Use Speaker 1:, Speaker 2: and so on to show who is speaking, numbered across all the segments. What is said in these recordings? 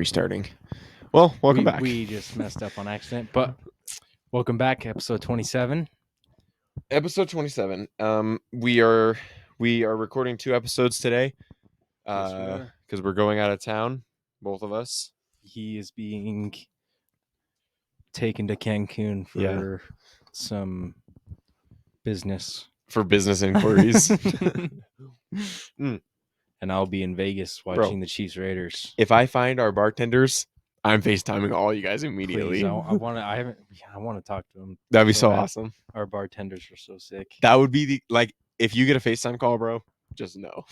Speaker 1: restarting. Well, welcome back.
Speaker 2: We just messed up on accident, but welcome back, episode 27.
Speaker 1: Episode 27. We are recording 2 episodes today.
Speaker 2: Yes, we are.
Speaker 1: Because we're going out of town, both of us.
Speaker 2: He is being taken to Cancun for some business.
Speaker 1: For business inquiries.
Speaker 2: And I'll be in Vegas watching the Chiefs Raiders.
Speaker 1: If I find our bartenders, I'm FaceTiming all you guys immediately.
Speaker 2: Please, I want to talk to them.
Speaker 1: That'd be so awesome.
Speaker 2: Our bartenders are so sick.
Speaker 1: That would be if you get a FaceTime call, bro, just know.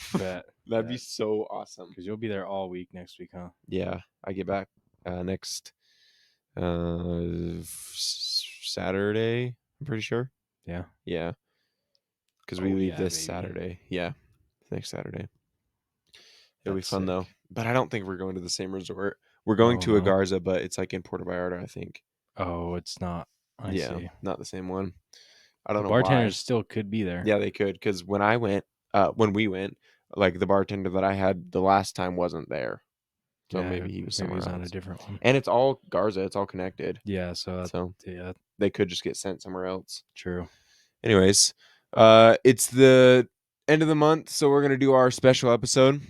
Speaker 1: That'd be so awesome.
Speaker 2: Because you'll be there all week next week, huh?
Speaker 1: Yeah, I get back next Saturday, I'm pretty sure.
Speaker 2: Yeah.
Speaker 1: Yeah. Because we leave this Saturday. Yeah. Next Saturday. It'll be fun, though. But I don't think we're going to the same resort. We're going to a Garza, but it's like in Puerto Vallarta, I think.
Speaker 2: Oh, it's not. I see.
Speaker 1: Not the same one. I don't know
Speaker 2: bartenders still could be there.
Speaker 1: Yeah, they could. Because when we went, like the bartender that I had the last time wasn't there. So maybe he was somewhere else.
Speaker 2: On a different one.
Speaker 1: And it's all Garza. It's all connected.
Speaker 2: Yeah, so
Speaker 1: they could just get sent somewhere else.
Speaker 2: True.
Speaker 1: Anyways, it's the end of the month, so we're gonna do our special episode.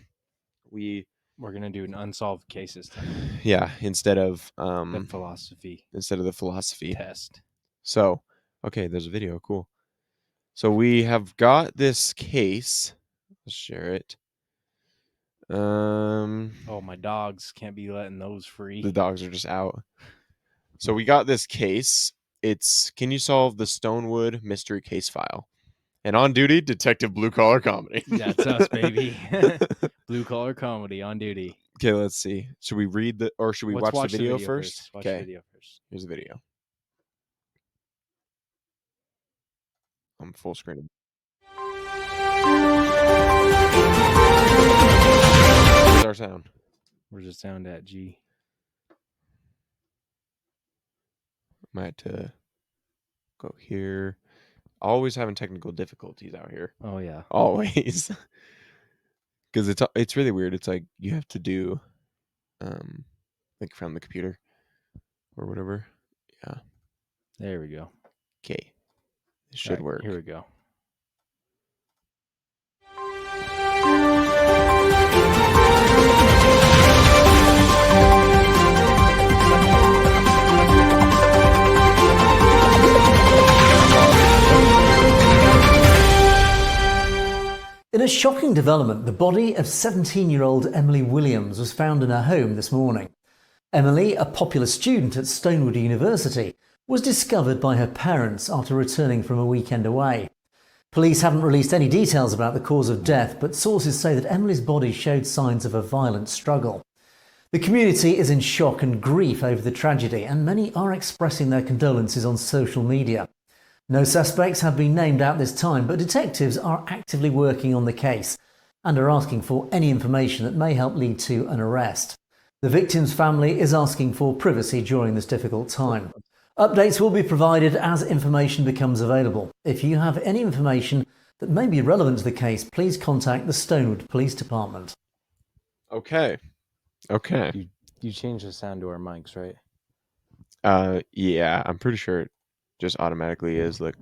Speaker 1: We're
Speaker 2: gonna do an unsolved cases test.
Speaker 1: Yeah, instead of
Speaker 2: the philosophy test.
Speaker 1: So, okay, there's a video. Cool. So we have got this case. Let's share it.
Speaker 2: Oh, my dogs can't be letting those free.
Speaker 1: The dogs are just out. So we got this case. It's Can You Solve the Stonewood Mystery Case File? And on duty, Detective Blue Collar Comedy.
Speaker 2: That's us, baby. Blue Collar Comedy on duty.
Speaker 1: Okay, let's see. Should we read should we watch the video first?
Speaker 2: Watch the video first.
Speaker 1: Here's the video. I'm full screen. What's our sound?
Speaker 2: Where's the sound at, G?
Speaker 1: Might go here. Always having technical difficulties out here.
Speaker 2: Oh yeah,
Speaker 1: always. Because it's really weird. It's like you have to do, like from the computer or whatever. Yeah.
Speaker 2: There we go.
Speaker 1: Okay, it should work.
Speaker 2: Here we go.
Speaker 3: In a shocking development, the body of 17-year-old Emily Williams was found in her home this morning. Emily, a popular student at Stonewood University, was discovered by her parents after returning from a weekend away. Police haven't released any details about the cause of death, but sources say that Emily's body showed signs of a violent struggle. The community is in shock and grief over the tragedy, and many are expressing their condolences on social media. No suspects have been named at this time, but detectives are actively working on the case and are asking for any information that may help lead to an arrest. The victim's family is asking for privacy during this difficult time. Updates will be provided as information becomes available. If you have any information that may be relevant to the case, please contact the Stonewood Police Department.
Speaker 1: Okay.
Speaker 2: You changed the sound to our mics, right?
Speaker 1: Yeah, I'm pretty sure it just automatically is. Like,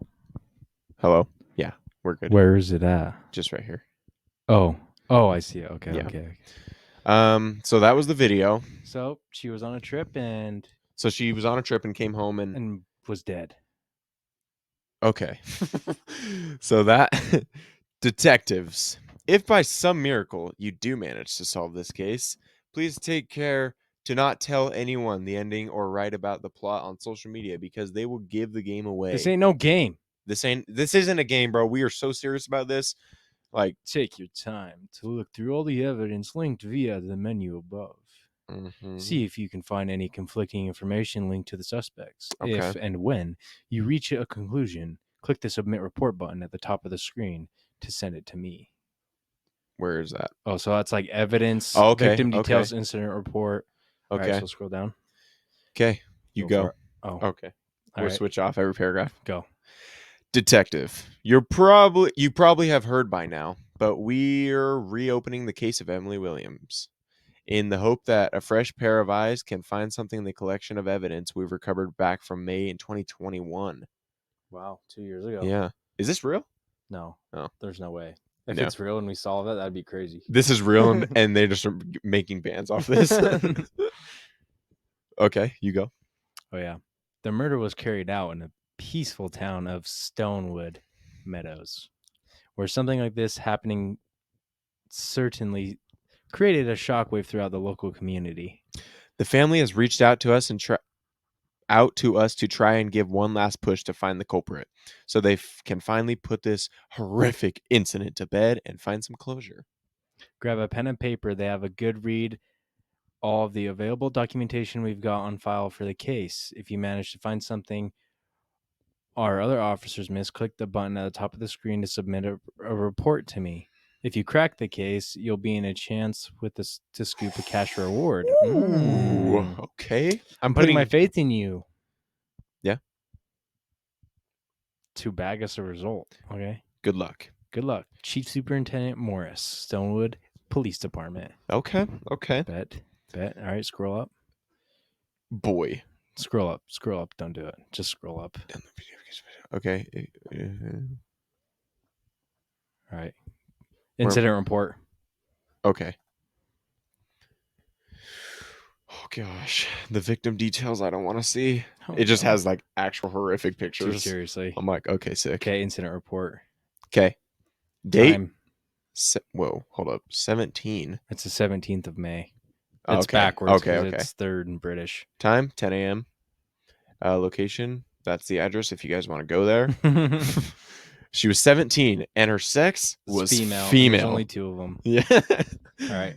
Speaker 1: hello. Yeah, we're good.
Speaker 2: Where is it at?
Speaker 1: Just right here.
Speaker 2: Oh, I see it. Okay,
Speaker 1: yeah.
Speaker 2: Okay.
Speaker 1: So that was the video.
Speaker 2: So she was on a trip and
Speaker 1: came home and
Speaker 2: was dead.
Speaker 1: Okay. So that detectives, if by some miracle you do manage to solve this case, please take care to not tell anyone the ending or write about the plot on social media, because they will give the game away.
Speaker 2: This ain't no game.
Speaker 1: This isn't a game, bro. We are so serious about this. Like,
Speaker 2: take your time to look through all the evidence linked via the menu above.
Speaker 1: Mm-hmm.
Speaker 2: See if you can find any conflicting information linked to the suspects.
Speaker 1: Okay.
Speaker 2: If and when you reach a conclusion, click the submit report button at the top of the screen to send it to me.
Speaker 1: Where is that?
Speaker 2: Oh, so that's like evidence, victim details, incident report.
Speaker 1: Okay.
Speaker 2: All right, so scroll down.
Speaker 1: Okay, you go.
Speaker 2: Oh,
Speaker 1: okay. We'll switch off every paragraph.
Speaker 2: Go.
Speaker 1: Detective, you probably have heard by now, but we're reopening the case of Emily Williams. in the hope that a fresh pair of eyes can find something in the collection of evidence we've recovered back from May in 2021.
Speaker 2: Wow, 2 years ago.
Speaker 1: Yeah. Is this real?
Speaker 2: No,
Speaker 1: Oh.
Speaker 2: there's no way. If
Speaker 1: No.
Speaker 2: it's real and we solve it, that'd be crazy.
Speaker 1: This is real, and they just are making bands off this. Okay, you go.
Speaker 2: Oh yeah, the murder was carried out in a peaceful town of Stonewood Meadows, where something like this happening certainly created a shockwave throughout the local community.
Speaker 1: The family has reached out to us to try and give one last push to find the culprit, so they can finally put this horrific incident to bed and find some closure.
Speaker 2: Grab a pen and paper. They have a good read. All of the available documentation we've got on file for the case. If you manage to find something our other officers missed, click the button at the top of the screen to submit a report to me. If you crack the case, you'll be in a chance with this to scoop a cash reward.
Speaker 1: Ooh, okay.
Speaker 2: I'm putting my faith in you.
Speaker 1: Yeah.
Speaker 2: To bag us a result. Okay.
Speaker 1: Good luck.
Speaker 2: Good luck. Chief Superintendent Morris, Stonewood Police Department.
Speaker 1: Okay.
Speaker 2: Bet. All right, scroll up.
Speaker 1: Boy.
Speaker 2: Scroll up. Don't do it. Just scroll up.
Speaker 1: Okay.
Speaker 2: All right. Incident report.
Speaker 1: Okay. Oh gosh, the victim details I don't want to see. It just has like actual horrific pictures.
Speaker 2: Too seriously.
Speaker 1: I'm like, okay, sick.
Speaker 2: Okay, incident report.
Speaker 1: Okay. Date.
Speaker 2: Time.
Speaker 1: Whoa, hold up. 17.
Speaker 2: It's the 17th of May. It's
Speaker 1: Okay.
Speaker 2: backwards.
Speaker 1: Okay.
Speaker 2: It's third in British.
Speaker 1: Time 10 a.m. Location. That's the address if you guys want to go there. She was 17 and her sex was female.
Speaker 2: There's only two of them.
Speaker 1: Yeah.
Speaker 2: All right.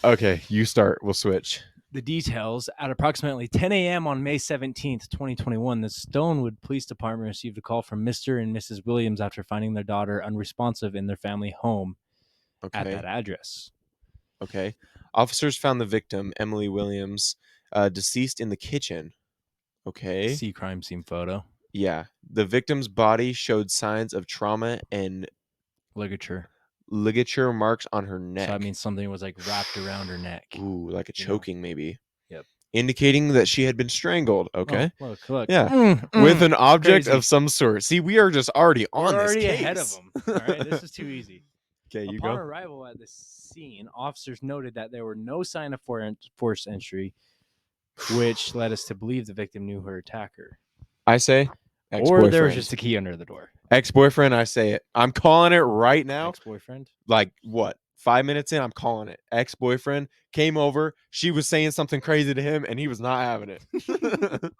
Speaker 1: Okay, you start. We'll switch.
Speaker 2: The details. At approximately 10 a.m. on May 17th, 2021, the Stonewood Police Department received a call from Mr. and Mrs. Williams after finding their daughter unresponsive in their family home at that address.
Speaker 1: Okay. Officers found the victim, Emily Williams, deceased in the kitchen. Okay.
Speaker 2: See crime scene photo.
Speaker 1: Yeah. The victim's body showed signs of trauma and
Speaker 2: ligature
Speaker 1: marks on her neck.
Speaker 2: So that means something was like wrapped around her neck.
Speaker 1: Ooh, like a choking maybe.
Speaker 2: Yep.
Speaker 1: Indicating that she had been strangled. Okay.
Speaker 2: Oh, look.
Speaker 1: Yeah. With an object of some sort. See, we are just already on this case.
Speaker 2: Ahead of them. All right, this is too easy.
Speaker 1: Okay, you
Speaker 2: Upon
Speaker 1: go.
Speaker 2: arrival at the scene, officers noted that there were no sign of forced entry, which led us to believe the victim knew her attacker.
Speaker 1: I say
Speaker 2: or there was just a key under the door.
Speaker 1: Ex-boyfriend, I say it. I'm calling it right now.
Speaker 2: Ex-boyfriend?
Speaker 1: Like, what? 5 minutes in, I'm calling it. Ex-boyfriend came over. She was saying something crazy to him, and he was not having it.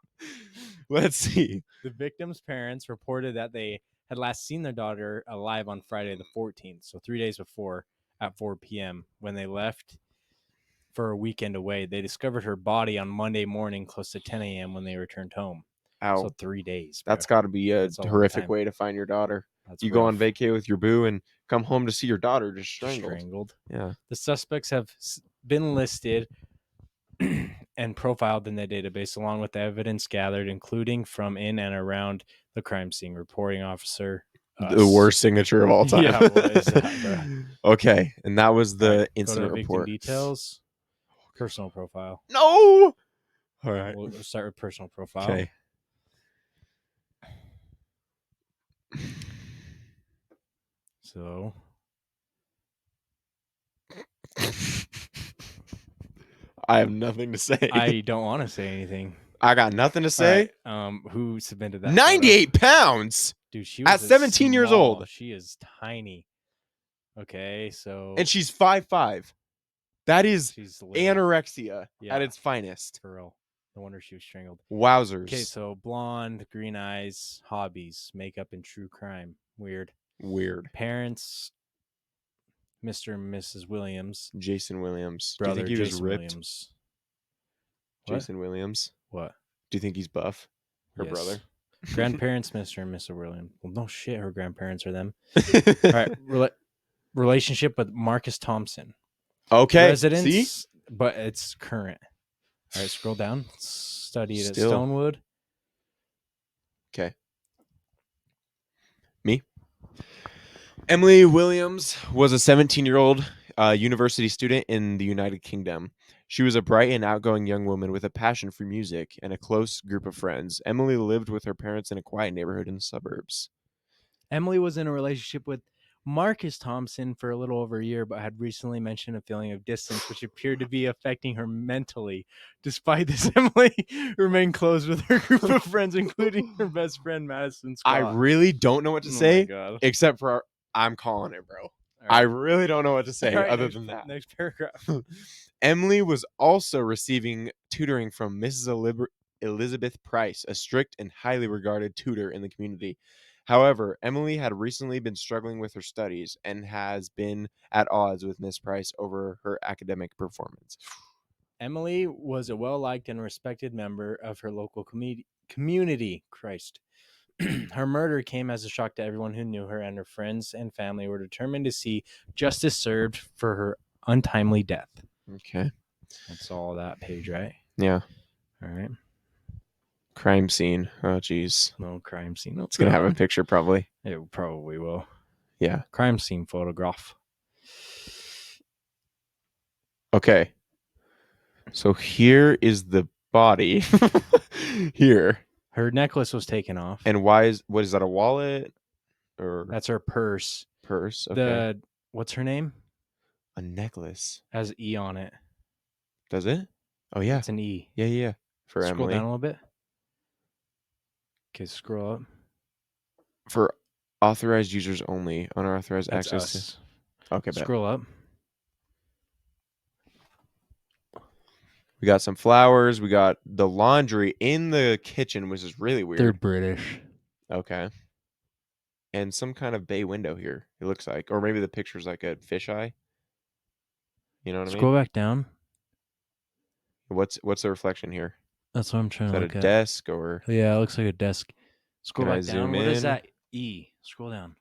Speaker 1: Let's see.
Speaker 2: The victim's parents reported that they had last seen their daughter alive on Friday the 14th, so 3 days before at 4 p.m. When they left for a weekend away, they discovered her body on Monday morning close to 10 a.m. when they returned home.
Speaker 1: Ow.
Speaker 2: So 3 days.
Speaker 1: That's got to be a horrific way to find your daughter. You go on vacay with your boo and come home to see your daughter just strangled. Yeah.
Speaker 2: The suspects have been listed and profiled in the database along with the evidence gathered, including from in and around the crime scene. Reporting officer.
Speaker 1: The worst signature of all time.
Speaker 2: Yeah, what is that, bro?
Speaker 1: Okay, and that was the incident report.
Speaker 2: Details. Personal profile.
Speaker 1: No. All right.
Speaker 2: We'll start with personal profile.
Speaker 1: Okay.
Speaker 2: So.
Speaker 1: I have nothing to say.
Speaker 2: I don't want to say anything.
Speaker 1: I got nothing to say.
Speaker 2: Right. Who submitted that?
Speaker 1: 98 pounds.
Speaker 2: Dude, she was
Speaker 1: at 17 years old.
Speaker 2: She is tiny. Okay, so
Speaker 1: and she's 5'5". That is
Speaker 2: she's
Speaker 1: anorexia at its finest.
Speaker 2: For real. No wonder she was strangled.
Speaker 1: Wowzers.
Speaker 2: Okay, so blonde, green eyes, hobbies, makeup, and true crime. Weird. Parents, Mr. and Mrs. Williams.
Speaker 1: Jason Williams.
Speaker 2: Brother,
Speaker 1: do you think he
Speaker 2: Jason
Speaker 1: was ripped?
Speaker 2: Williams.
Speaker 1: Jason Williams.
Speaker 2: What?
Speaker 1: Do you think he's buff? Her brother.
Speaker 2: Grandparents, Mr. and Mrs. Williams. Well, no shit, her grandparents are them. All right. Relationship with Marcus Thompson.
Speaker 1: Okay.
Speaker 2: Residence,
Speaker 1: see?
Speaker 2: But it's current. All right, scroll down. Studied at Stonewood.
Speaker 1: Okay. Me? Emily Williams was a 17-year-old a university student in the United Kingdom. She was a bright and outgoing young woman with a passion for music and a close group of friends. Emily lived with her parents in a quiet neighborhood in the suburbs.
Speaker 2: Emily was in a relationship with Marcus Thompson for a little over a year, but had recently mentioned a feeling of distance, which appeared to be affecting her mentally. Despite this, Emily remained close with her group of friends, including her best friend, Madison
Speaker 1: I
Speaker 2: Scott.
Speaker 1: really don't know what to
Speaker 2: Oh my
Speaker 1: say,
Speaker 2: God.
Speaker 1: except for I'm calling it, bro.
Speaker 2: All
Speaker 1: I
Speaker 2: right.
Speaker 1: really don't know what to say
Speaker 2: All right,
Speaker 1: other
Speaker 2: next,
Speaker 1: than that.
Speaker 2: next paragraph.
Speaker 1: Emily was also receiving tutoring from Mrs. Elizabeth Price, a strict and highly regarded tutor in the community. However, Emily had recently been struggling with her studies and has been at odds with Miss Price over her academic performance.
Speaker 2: Emily was a well-liked and respected member of her local community. Christ. Her murder came as a shock to everyone who knew her, and her friends and family were determined to see justice served for her untimely death.
Speaker 1: Okay.
Speaker 2: That's all that page, right?
Speaker 1: Yeah.
Speaker 2: All right.
Speaker 1: Crime scene. Oh, geez.
Speaker 2: No crime scene.
Speaker 1: It's going to have a picture, probably.
Speaker 2: It probably will.
Speaker 1: Yeah.
Speaker 2: Crime scene photograph.
Speaker 1: Okay. So here is the body. Here.
Speaker 2: Her necklace was taken off.
Speaker 1: And what is that, a wallet or
Speaker 2: That's her purse.
Speaker 1: purse? Okay.
Speaker 2: What's her name?
Speaker 1: A necklace.
Speaker 2: Has E on it.
Speaker 1: Does it? Oh yeah.
Speaker 2: It's an E.
Speaker 1: Yeah. For
Speaker 2: Scroll
Speaker 1: Emily.
Speaker 2: down a little bit. Okay, scroll up.
Speaker 1: For authorized users only. Unauthorized
Speaker 2: That's
Speaker 1: access
Speaker 2: us.
Speaker 1: to. Okay, bet.
Speaker 2: Scroll up.
Speaker 1: We got some flowers. We got the laundry in the kitchen, which is really weird.
Speaker 2: They're British.
Speaker 1: Okay. And some kind of bay window here, it looks like. Or maybe the picture's like a fisheye. You know what I
Speaker 2: Scroll
Speaker 1: mean?
Speaker 2: back down.
Speaker 1: What's the reflection here?
Speaker 2: That's what I'm trying
Speaker 1: Is
Speaker 2: to
Speaker 1: that a
Speaker 2: look at.
Speaker 1: desk or
Speaker 2: Yeah, it looks like a desk. Scroll
Speaker 1: can I
Speaker 2: back down.
Speaker 1: zoom
Speaker 2: What is
Speaker 1: in?
Speaker 2: that E? Scroll down.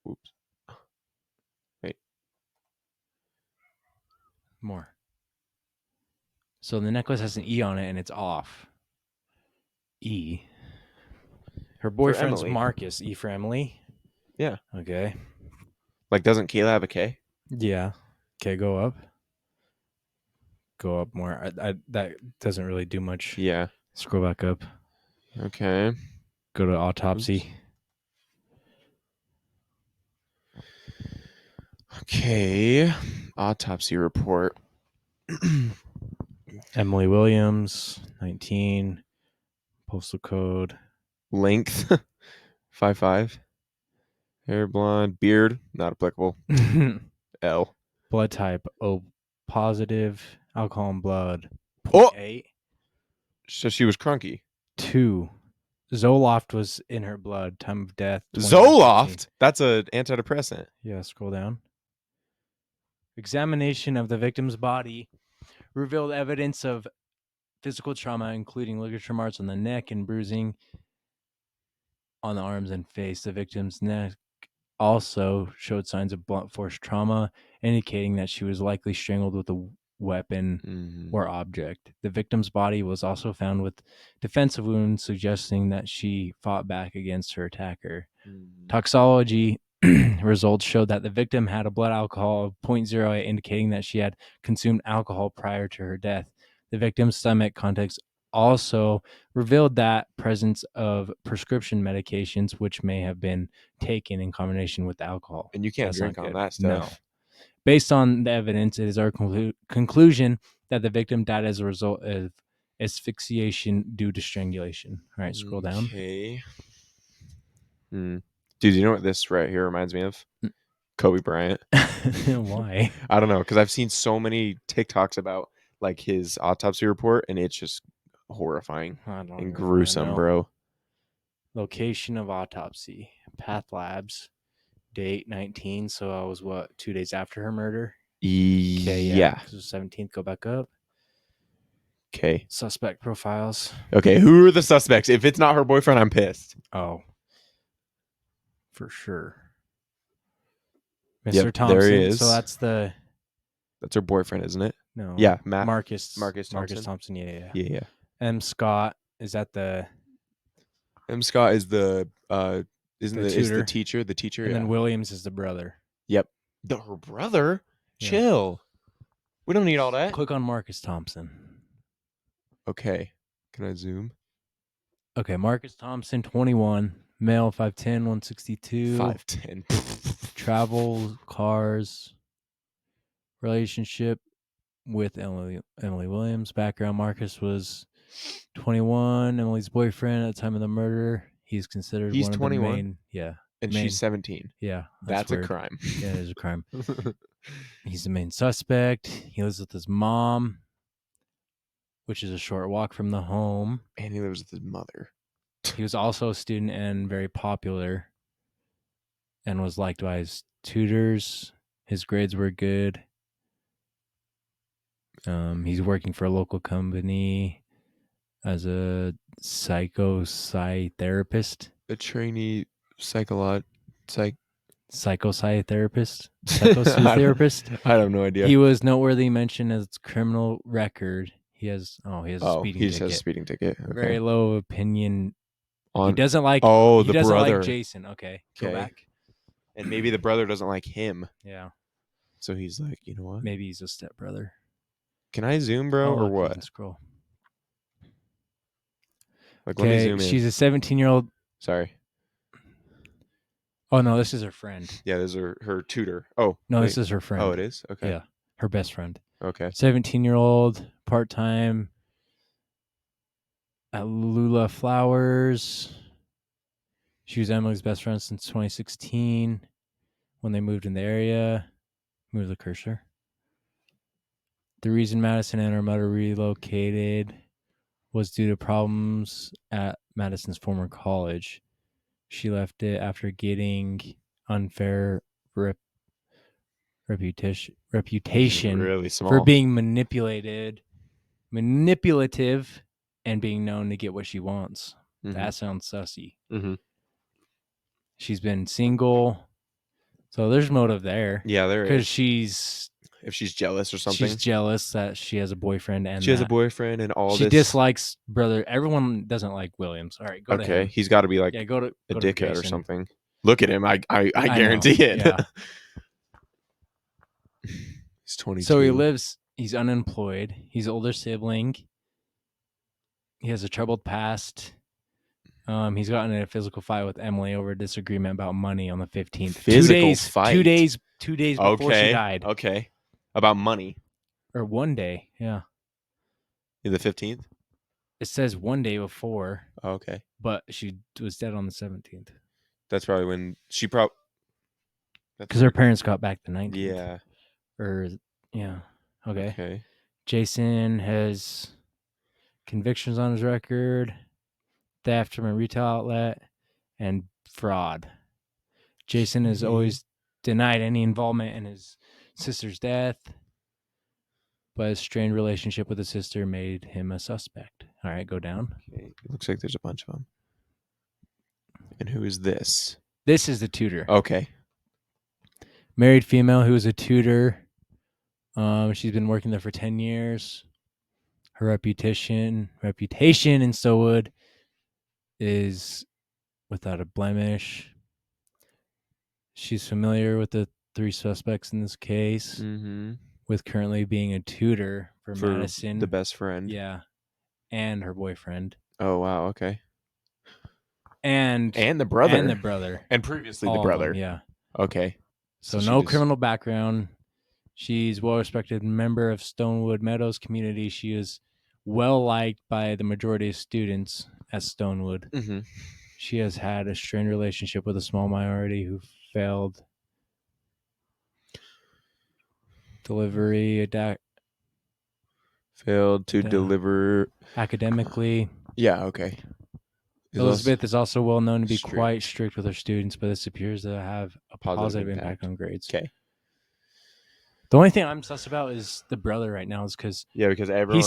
Speaker 1: Oops. Wait.
Speaker 2: More. So the necklace has an E on it and it's off. E. Her boyfriend's
Speaker 1: Emily.
Speaker 2: Marcus. E for Emily.
Speaker 1: Yeah.
Speaker 2: Okay.
Speaker 1: Like, doesn't Kayla have a K?
Speaker 2: Yeah. Okay, go up. Go up more. That doesn't really do much.
Speaker 1: Yeah.
Speaker 2: Scroll back up.
Speaker 1: Okay.
Speaker 2: Go to autopsy.
Speaker 1: Oops. Okay. Autopsy report.
Speaker 2: Emily Williams, 19. Postal code.
Speaker 1: Length 5'5". Hair blonde. Beard not applicable. L.
Speaker 2: Blood type O positive. Alcohol in blood.
Speaker 1: Oh!
Speaker 2: 0.8.
Speaker 1: So she was crunky.
Speaker 2: 2. Zoloft was in her blood. Time of death. 21:15.
Speaker 1: Zoloft? That's an antidepressant.
Speaker 2: Yeah, scroll down. Examination of the victim's body revealed evidence of physical trauma, including ligature marks on the neck and bruising on the arms and face. The victim's neck also showed signs of blunt force trauma, indicating that she was likely strangled with a weapon or object. The victim's body was also found with defensive wounds, suggesting that she fought back against her attacker. Toxology results showed that the victim had a blood alcohol of 0.08, indicating that she had consumed alcohol prior to her death. The victim's stomach contents also revealed that presence of prescription medications, which may have been taken in combination with alcohol.
Speaker 1: And you can't
Speaker 2: That's
Speaker 1: drink
Speaker 2: not
Speaker 1: on
Speaker 2: good.
Speaker 1: that
Speaker 2: No.
Speaker 1: stuff.
Speaker 2: Based on the evidence, it is our conclusion that the victim died as a result of asphyxiation due to strangulation. All right, scroll down.
Speaker 1: Okay. Dude, you know what this right here reminds me of? Kobe Bryant.
Speaker 2: Why?
Speaker 1: I don't know, because I've seen so many TikToks about like his autopsy report, and it's just horrifying
Speaker 2: I don't
Speaker 1: and
Speaker 2: even
Speaker 1: gruesome,
Speaker 2: know.
Speaker 1: bro.
Speaker 2: Location of autopsy. Path Labs. Date 19. So I was 2 days after her murder? Okay,
Speaker 1: Yeah.
Speaker 2: So 17th, go back up.
Speaker 1: Okay.
Speaker 2: Suspect profiles.
Speaker 1: Okay, who are the suspects? If it's not her boyfriend, I'm pissed.
Speaker 2: Oh. For sure.
Speaker 1: Yep,
Speaker 2: Mr. Thompson.
Speaker 1: there he is.
Speaker 2: So that's
Speaker 1: That's her boyfriend, isn't it?
Speaker 2: no.
Speaker 1: Yeah,
Speaker 2: Marcus
Speaker 1: Thompson.
Speaker 2: Thompson. Yeah.
Speaker 1: Yeah.
Speaker 2: M. Scott. Is that the
Speaker 1: M. Scott is the is the
Speaker 2: tutor.
Speaker 1: teacher. The teacher,
Speaker 2: And
Speaker 1: yeah.
Speaker 2: then Williams is the brother.
Speaker 1: Yep. Her brother? Chill. We don't need all that.
Speaker 2: Click on Marcus Thompson.
Speaker 1: Okay. Can I zoom?
Speaker 2: Okay, Marcus Thompson, 21, male, 5'10", 162.
Speaker 1: 5'10".
Speaker 2: Travel, cars, relationship with Emily Williams. Background: Marcus was 21, Emily's boyfriend at the time of the murder. He's considered
Speaker 1: He's
Speaker 2: one of
Speaker 1: 21?
Speaker 2: the main. Yeah,
Speaker 1: And
Speaker 2: main,
Speaker 1: she's 17.
Speaker 2: Yeah,
Speaker 1: That's a
Speaker 2: weird.
Speaker 1: crime.
Speaker 2: Yeah, it is a crime. He's the main suspect. He lives with his mom, which is a short walk from the home.
Speaker 1: And he lives with his mother.
Speaker 2: He was also a student and very popular, and was liked by his tutors. His grades were good. He's working for a local company as a psychotherapist.
Speaker 1: A trainee psych.
Speaker 2: Psychotherapist. Psychotherapist.
Speaker 1: I have no idea.
Speaker 2: He was noteworthy mention as criminal record. He has a speeding
Speaker 1: he
Speaker 2: ticket.
Speaker 1: just has a speeding ticket. Okay.
Speaker 2: Very low opinion.
Speaker 1: On
Speaker 2: He doesn't like.
Speaker 1: the
Speaker 2: he doesn't
Speaker 1: brother.
Speaker 2: like Jason. Okay, go
Speaker 1: Okay.
Speaker 2: back.
Speaker 1: And maybe the brother doesn't like him.
Speaker 2: Yeah,
Speaker 1: So he's like, you know what?
Speaker 2: maybe he's a stepbrother.
Speaker 1: Can I zoom, bro,
Speaker 2: Oh,
Speaker 1: or
Speaker 2: look, you
Speaker 1: what?
Speaker 2: can scroll.
Speaker 1: Like, let me
Speaker 2: Okay,
Speaker 1: zoom in.
Speaker 2: she's a 17-year-old.
Speaker 1: Sorry.
Speaker 2: Oh no, this is her friend.
Speaker 1: Yeah, this is her tutor. Oh
Speaker 2: No,
Speaker 1: wait.
Speaker 2: this is her friend.
Speaker 1: Oh, it is. Okay.
Speaker 2: Yeah, her best friend.
Speaker 1: Okay.
Speaker 2: 17-year-old, part-time at Lula Flowers. She was Emily's best friend since 2016 when they moved in the area. Move the cursor. The reason Madison and her mother relocated was due to problems at Madison's former college. She left it after getting unfair reputation
Speaker 1: Really small.
Speaker 2: for being manipulative, and being known to get what she wants.
Speaker 1: Mhm.
Speaker 2: That sounds sussy.
Speaker 1: Mhm.
Speaker 2: She's been single, so there's motive there.
Speaker 1: Yeah, there
Speaker 2: Because
Speaker 1: is. If she's jealous or something.
Speaker 2: she's jealous that she has a boyfriend and
Speaker 1: She has a boyfriend and all
Speaker 2: she
Speaker 1: this.
Speaker 2: dislikes brother. Everyone doesn't like Williams. All right, go to him.
Speaker 1: He's got to be like
Speaker 2: Yeah, go to
Speaker 1: a
Speaker 2: to
Speaker 1: dickhead or
Speaker 2: Jason.
Speaker 1: something. Look at him. I
Speaker 2: know,
Speaker 1: guarantee it.
Speaker 2: yeah.
Speaker 1: He's 22.
Speaker 2: So he's unemployed. He's older sibling. He has a troubled past. He's gotten in a physical fight with Emily over a disagreement about money on the 15th.
Speaker 1: Physical fight?
Speaker 2: 2 days before she died.
Speaker 1: Okay. About money.
Speaker 2: Or 1 day, yeah.
Speaker 1: The 15th?
Speaker 2: It says 1 day before,
Speaker 1: Okay.
Speaker 2: but she was dead on the 17th.
Speaker 1: That's probably when she
Speaker 2: Because her parents got back the 19th.
Speaker 1: Yeah.
Speaker 2: Yeah. Okay.
Speaker 1: Okay.
Speaker 2: Jason has convictions on his record, theft from a retail outlet, and fraud. Jason has always denied any involvement in his sister's death, but his strained relationship with his sister made him a suspect. All right, go down.
Speaker 1: Okay. It looks like there's a bunch of them. And who is this?
Speaker 2: This is the tutor.
Speaker 1: Okay.
Speaker 2: Married female who is a tutor. She's been working there for 10 years. Her reputation in Stowood is without a blemish. She's familiar with the 3 suspects in this case, with currently being a tutor for Madison,
Speaker 1: the best friend.
Speaker 2: Yeah, and her boyfriend.
Speaker 1: Oh wow. Okay.
Speaker 2: And
Speaker 1: the brother. And previously
Speaker 2: All
Speaker 1: the
Speaker 2: of
Speaker 1: brother.
Speaker 2: them, yeah.
Speaker 1: Okay.
Speaker 2: So no criminal background. She's well-respected member of Stonewood Meadows community. She is well-liked by the majority of students at Stonewood.
Speaker 1: Mm-hmm.
Speaker 2: She has had a strained relationship with a small minority who failed
Speaker 1: Failed to deliver
Speaker 2: academically.
Speaker 1: Yeah, okay.
Speaker 2: Elizabeth is also well known to be
Speaker 1: strict.
Speaker 2: quite strict with her students, but this appears to have a positive impact on grades.
Speaker 1: Okay.
Speaker 2: The only thing I'm sus about is the brother right now, is because
Speaker 1: because everyone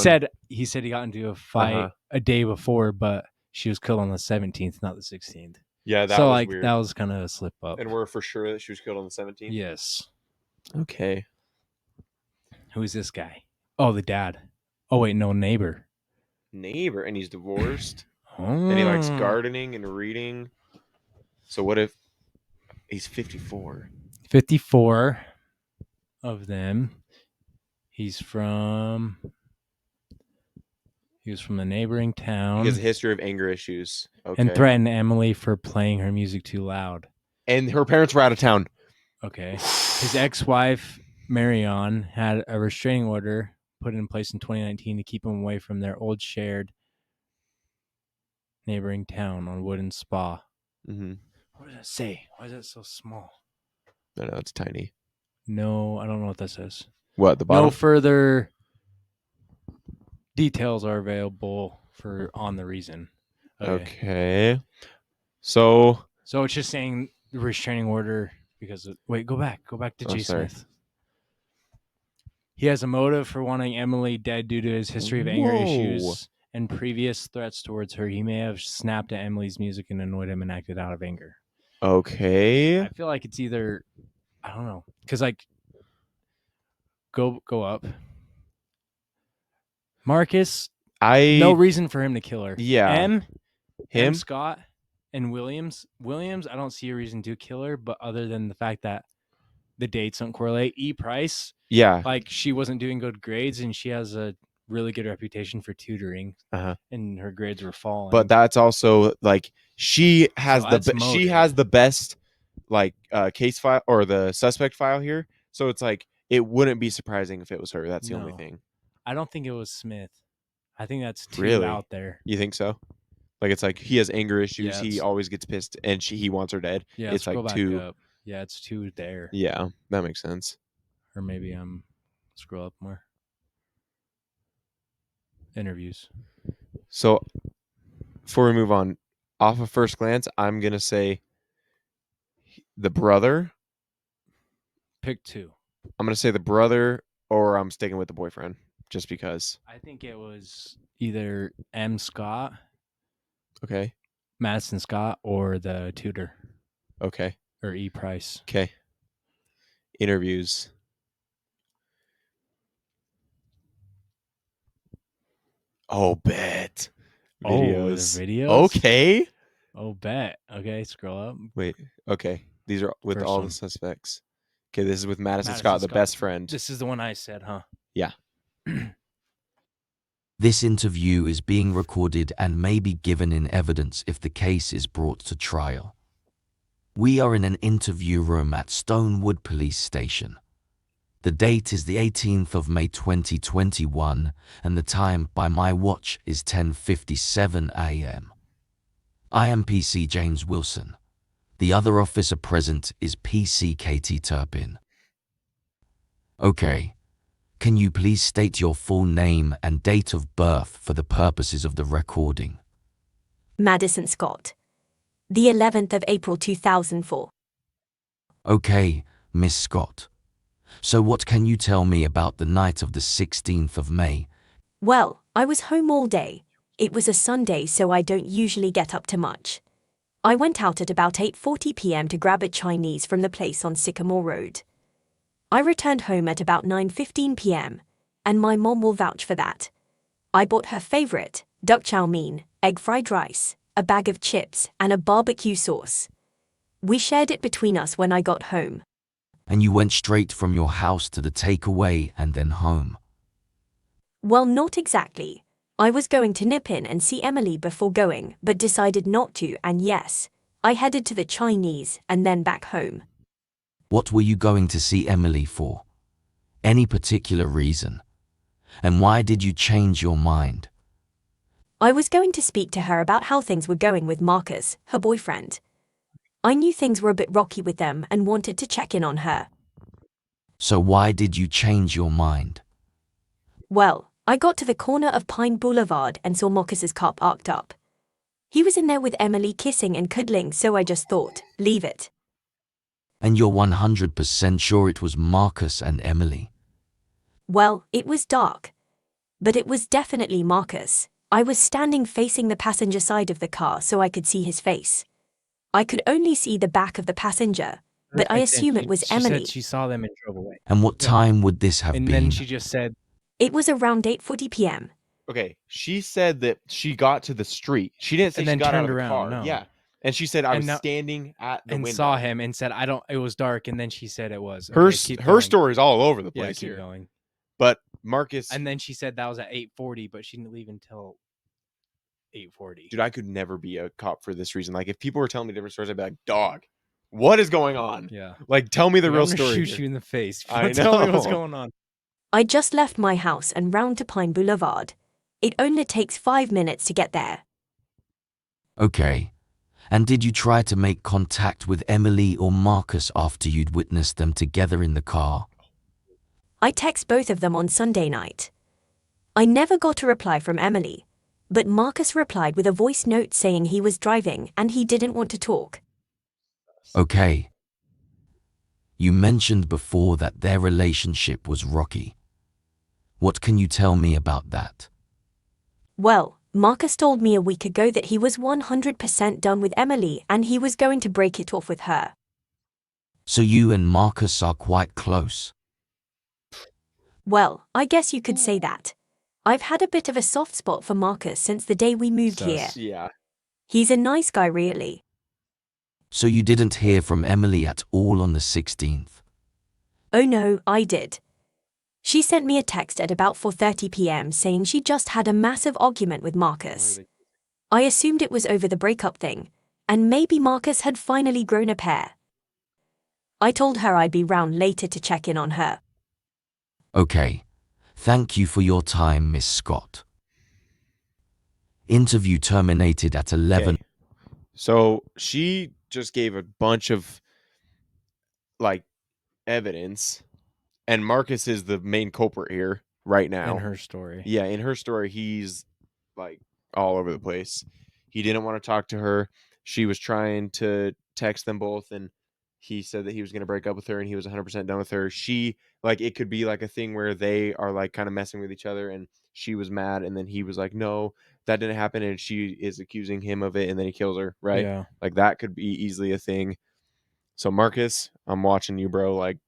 Speaker 2: he said he got into a fight a day before, but she was killed on the 17th, not the 16th.
Speaker 1: Yeah, that was weird.
Speaker 2: That was kind of a slip up.
Speaker 1: And we're for sure that she was killed on the 17th?
Speaker 2: Yes.
Speaker 1: Okay.
Speaker 2: Who is this guy? Oh, the dad. Oh wait, no, neighbor.
Speaker 1: Neighbor, and he's divorced. And he likes gardening and reading. So what if he's 54?
Speaker 2: 54. of them. He was from a neighboring town.
Speaker 1: He has a history of anger issues. Okay.
Speaker 2: And threatened Emily for playing her music too loud.
Speaker 1: And her parents were out of town.
Speaker 2: Okay. His ex-wife, Marion, had a restraining order put in place in 2019 to keep him away from their old shared neighboring town on Wood and Spa.
Speaker 1: Mm-hmm.
Speaker 2: What does that say? Why is that so small?
Speaker 1: No, it's tiny.
Speaker 2: No, I don't know what that says.
Speaker 1: What, the bottom?
Speaker 2: No further details are available on the reason.
Speaker 1: Okay. So
Speaker 2: it's just saying the restraining order because go back to Jay Smith. He has a motive for wanting Emily dead due to his history of anger issues and previous threats towards her. He may have snapped at Emily's music and annoyed him and acted out of anger.
Speaker 1: Okay.
Speaker 2: I feel like it's either, I don't know, because like go up. Marcus, no reason for him to kill her.
Speaker 1: Yeah.
Speaker 2: M. Scott and Williams, I don't see a reason to kill her, but other than the fact that the dates don't correlate. E. Price,
Speaker 1: yeah,
Speaker 2: like she wasn't doing good grades, and she has a really good reputation for tutoring, and her grades were falling.
Speaker 1: But that's also like she has the best like case file or the suspect file here. So it's like it wouldn't be surprising if it was her. That's the only thing.
Speaker 2: I don't think it was Smith. I think that's too out there.
Speaker 1: You think so? Like it's like he has anger issues. He always gets pissed, and he wants her dead.
Speaker 2: Yeah,
Speaker 1: it's like too.
Speaker 2: Up. Yeah, it's too there.
Speaker 1: Yeah, that makes sense.
Speaker 2: Or maybe scroll up more. Interviews.
Speaker 1: So before we move on, off of first glance, I'm gonna say the brother.
Speaker 2: Pick two.
Speaker 1: I'm gonna say the brother, or I'm sticking with the boyfriend, just because.
Speaker 2: I think it was either M. Scott.
Speaker 1: Okay.
Speaker 2: Madison Scott or the tutor.
Speaker 1: Okay.
Speaker 2: Or E. Price.
Speaker 1: Okay. Interviews. Oh, bet. Videos.
Speaker 2: Oh, the videos?
Speaker 1: Okay.
Speaker 2: Oh, bet. Okay, scroll up.
Speaker 1: Wait. Okay. These are with
Speaker 2: First
Speaker 1: all
Speaker 2: one.
Speaker 1: the suspects. Okay, this is with Madison Scott, the best friend.
Speaker 2: This is the one I said, huh?
Speaker 1: Yeah.
Speaker 4: This interview is being recorded and may be given in evidence if the case is brought to trial. We are in an interview room at Stonewood Police Station. The date is the 18th of May 2021 and the time by my watch is 10:57 a.m. I am PC James Wilson. The other officer present is PC Katie Turpin. Okay. Can you please state your full name and date of birth for the purposes of the recording?
Speaker 5: Madison Scott. The 11th of April 2004.
Speaker 4: Okay, Miss Scott. So what can you tell me about the night of the 16th of May?
Speaker 5: Well, I was home all day. It was a Sunday, so I don't usually get up to much. I went out at about 8:40 p.m. to grab a Chinese from the place on Sycamore Road. I returned home at about 9:15 p.m., and my mom will vouch for that. I bought her favorite, duck chow mein, egg fried rice, a bag of chips, and a barbecue sauce. We shared it between us when I got home.
Speaker 4: And you went straight from your house to the takeaway and then home?
Speaker 5: Well, not exactly. I was going to nip in and see Emily before going, but decided not to, and yes, I headed to the Chinese and then back home.
Speaker 4: What were you going to see Emily for? Any particular reason? And why did you change your mind?
Speaker 5: I was going to speak to her about how things were going with Marcus, her boyfriend. I knew things were a bit rocky with them and wanted to check in on her.
Speaker 4: So why did you change your mind?
Speaker 5: Well, I got to the corner of Pine Boulevard and saw Marcus's car parked up. He was in there with Emily kissing and cuddling, so I just thought, leave it.
Speaker 4: And you're 100% sure it was Marcus and Emily?
Speaker 5: Well, it was dark. But it was definitely Marcus. I was standing facing the passenger side of the car so I could see his face. I could only see the back of the passenger, but I assume it was Emily.
Speaker 2: Said she saw them and drove away.
Speaker 4: And what time would this have been?
Speaker 2: And then she just said...
Speaker 5: It was around 8:40 p.m.
Speaker 1: Okay, she said that she got to the street. She didn't say she got out of the car.
Speaker 2: No.
Speaker 1: Yeah, And she said, I
Speaker 2: And
Speaker 1: was
Speaker 2: now-
Speaker 1: standing at the
Speaker 2: and
Speaker 1: window.
Speaker 2: saw him and said, it was dark. And then she said it was.
Speaker 1: Her,
Speaker 2: Okay, keep
Speaker 1: her
Speaker 2: going.
Speaker 1: story is all over the
Speaker 2: Yeah,
Speaker 1: place
Speaker 2: keep
Speaker 1: here.
Speaker 2: going.
Speaker 1: But Marcus,
Speaker 2: And then she said that was at 8:40, but she didn't leave until 8:40.
Speaker 1: dude, I could never be a cop for this reason. Like, if people were telling me different stories, I'd be like, dog, what is going on?
Speaker 2: Yeah.
Speaker 1: Like, tell me the
Speaker 2: Like,
Speaker 1: real
Speaker 2: I'm gonna
Speaker 1: story.
Speaker 2: shoot
Speaker 1: here.
Speaker 2: you in the face. If you
Speaker 1: I
Speaker 2: don't tell me what's
Speaker 1: know.
Speaker 2: going on.
Speaker 5: I just left my house and round to Pine Boulevard. It only takes 5 minutes to get there.
Speaker 4: Okay. And did you try to make contact with Emily or Marcus after you'd witnessed them together in the car?
Speaker 5: I text both of them on Sunday night. I never got a reply from Emily, but Marcus replied with a voice note saying he was driving and he didn't want to talk.
Speaker 4: Okay. You mentioned before that their relationship was rocky. What can you tell me about that?
Speaker 5: Well, Marcus told me a week ago that he was 100% done with Emily and he was going to break it off with her.
Speaker 4: So you and Marcus are quite close.
Speaker 5: Well, I guess you could say that. I've had a bit of a soft spot for Marcus since the day we moved here.
Speaker 1: Yeah.
Speaker 5: He's a nice guy, really.
Speaker 4: So you didn't hear from Emily at all on the 16th?
Speaker 5: Oh no, I did. She sent me a text at about 4:30 p.m. saying she just had a massive argument with Marcus. I assumed it was over the breakup thing, and maybe Marcus had finally grown a pair. I told her I'd be round later to check in on her.
Speaker 4: Okay. Thank you for your time, Miss Scott. Interview terminated at 11.
Speaker 1: Okay. So she just gave a bunch of like evidence, and Marcus is the main culprit here right now.
Speaker 2: In her story.
Speaker 1: Yeah, in her story, he's like all over the place. He didn't want to talk to her. She was trying to text them both, and he said that he was going to break up with her, and he was 100% done with her. She, like, it could be like a thing where they are like kind of messing with each other, and she was mad, and then he was like, no, that didn't happen, and she is accusing him of it, and then he kills her, right?
Speaker 2: Yeah.
Speaker 1: Like, that could be easily a thing. So Marcus, I'm watching you, bro. Like,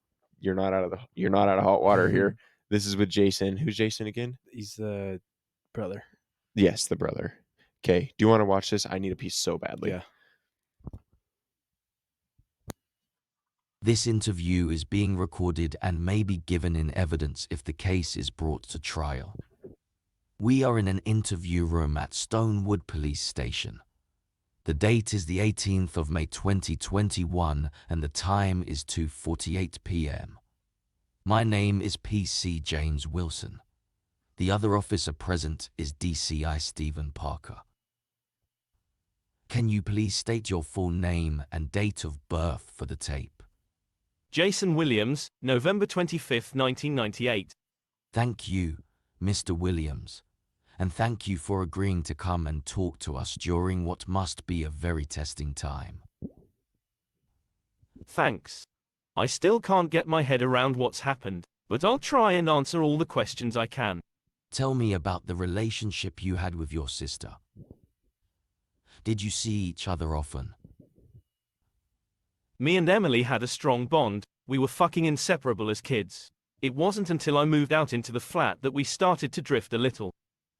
Speaker 1: you're not out of hot water here. This is with Jason. Who's Jason again?
Speaker 2: He's the brother.
Speaker 1: Yes, the brother. Okay. Do you want to watch this? I need a piece so badly.
Speaker 2: Yeah.
Speaker 4: This interview is being recorded and may be given in evidence if the case is brought to trial. We are in an interview room at Stonewood Police Station. The date is the 18th of May 2021 and the time is 2:48 p.m. My name is PC James Wilson. The other officer present is DCI Stephen Parker. Can you please state your full name and date of birth for the tape?
Speaker 6: Jason Williams, November 25, 1998.
Speaker 4: Thank you, Mr. Williams, and thank you for agreeing to come and talk to us during what must be a very testing time.
Speaker 6: Thanks. I still can't get my head around what's happened, but I'll try and answer all the questions I can.
Speaker 4: Tell me about the relationship you had with your sister. Did you see each other often?
Speaker 6: Me and Emily had a strong bond. We were fucking inseparable as kids. It wasn't until I moved out into the flat that we started to drift a little.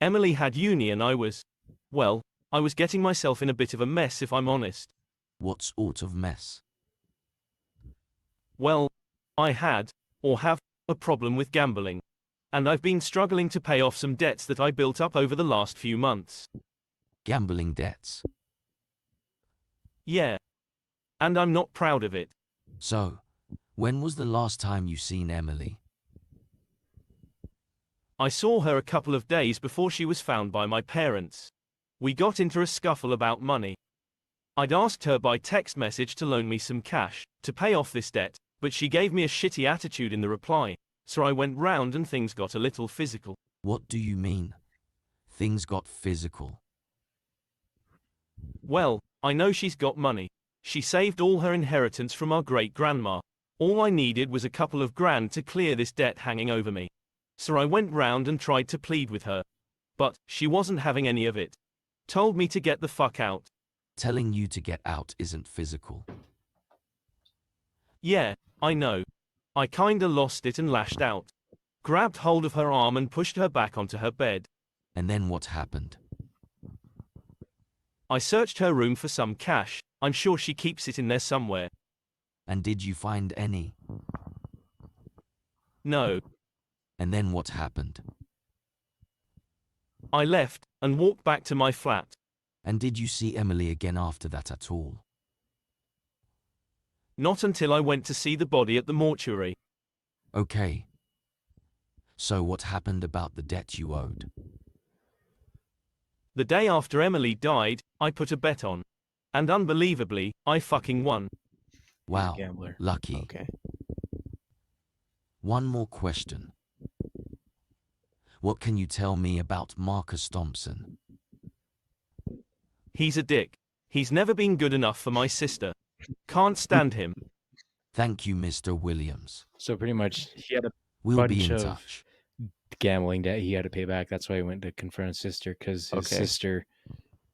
Speaker 6: Emily had uni and I was getting myself in a bit of a mess, if I'm honest.
Speaker 4: What sort of mess?
Speaker 6: Well, I had, or have, a problem with gambling. And I've been struggling to pay off some debts that I built up over the last few months.
Speaker 4: Gambling debts.
Speaker 6: Yeah. And I'm not proud of it.
Speaker 4: So, when was the last time you seen Emily?
Speaker 6: I saw her a couple of days before she was found by my parents. We got into a scuffle about money. I'd asked her by text message to loan me some cash to pay off this debt, but she gave me a shitty attitude in the reply, so I went round and things got a little physical.
Speaker 4: What do you mean? Things got physical.
Speaker 6: Well, I know she's got money. She saved all her inheritance from our great-grandma. All I needed was a couple of grand to clear this debt hanging over me. So I went round and tried to plead with her. But she wasn't having any of it. Told me to get the fuck out.
Speaker 4: Telling you to get out isn't physical.
Speaker 6: Yeah, I know. I kinda lost it and lashed out. Grabbed hold of her arm and pushed her back onto her bed.
Speaker 4: And then what happened?
Speaker 6: I searched her room for some cash, I'm sure she keeps it in there somewhere.
Speaker 4: And did you find any?
Speaker 6: No.
Speaker 4: And then what happened?
Speaker 6: I left and walked back to my flat.
Speaker 4: And did you see Emily again after that at all?
Speaker 6: Not until I went to see the body at the mortuary.
Speaker 4: Okay. So what happened about the debt you owed?
Speaker 6: The day after Emily died, I put a bet on. And unbelievably, I fucking won.
Speaker 4: Wow,
Speaker 2: gambler.
Speaker 4: lucky.
Speaker 1: Okay.
Speaker 4: One more question. What can you tell me about Marcus Thompson?
Speaker 6: He's a dick. He's never been good enough for my sister. Can't stand him.
Speaker 4: Thank you, Mr. Williams.
Speaker 2: So pretty much, he had a
Speaker 4: We'll be
Speaker 2: bunch
Speaker 4: in
Speaker 2: of
Speaker 4: touch.
Speaker 2: gambling debt he had to pay back. That's why he went to confront his sister, because his
Speaker 1: Okay.
Speaker 2: sister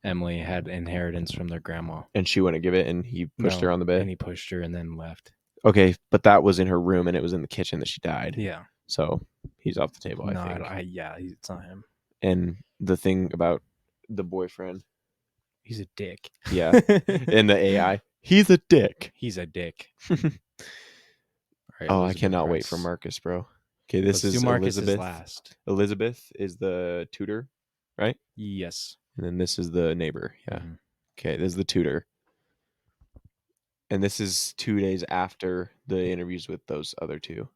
Speaker 2: Emily had inheritance from their grandma.
Speaker 1: And she wouldn't give it, and he pushed her on the
Speaker 2: And
Speaker 1: bed.
Speaker 2: he pushed her and then left.
Speaker 1: Okay, but that was in her room, and it was in the kitchen that she died.
Speaker 2: Yeah.
Speaker 1: So he's off the table,
Speaker 2: No,
Speaker 1: I think.
Speaker 2: it's not him.
Speaker 1: And the thing about the boyfriend,
Speaker 2: He's a dick.
Speaker 1: yeah, and the AI, he's a dick.
Speaker 2: He's a dick. All right,
Speaker 1: Oh, I
Speaker 2: Elizabeth
Speaker 1: cannot wait for
Speaker 2: Price.
Speaker 1: Marcus, bro. Okay, this
Speaker 2: Let's
Speaker 1: is
Speaker 2: do Marcus's
Speaker 1: Elizabeth.
Speaker 2: last.
Speaker 1: Elizabeth is the tutor, right?
Speaker 2: Yes.
Speaker 1: And then this is the neighbor. Yeah.
Speaker 2: Mhm.
Speaker 1: Okay, this is the tutor. And this is 2 days after the interviews with those other two.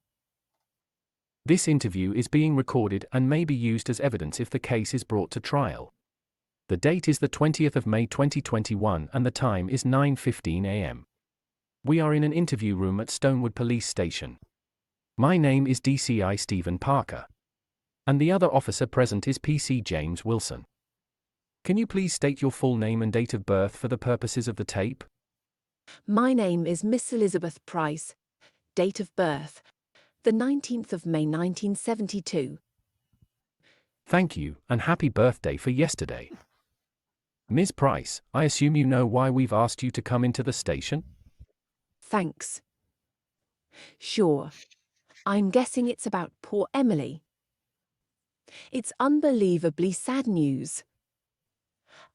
Speaker 7: This interview is being recorded and may be used as evidence if the case is brought to trial. The date is the 20th of May 2021 and the time is 9:15 a.m. We are in an interview room at Stonewood Police Station. My name is DCI Stephen Parker. And the other officer present is PC James Wilson. Can you please state your full name and date of birth for the purposes of the tape?
Speaker 5: My name is Miss Elizabeth Price. Date of birth, the 19th of May 1972.
Speaker 7: Thank you, and happy birthday for yesterday. Ms. Price, I assume you know why we've asked you to come into the station?
Speaker 5: Thanks. Sure. I'm guessing it's about poor Emily. It's unbelievably sad news.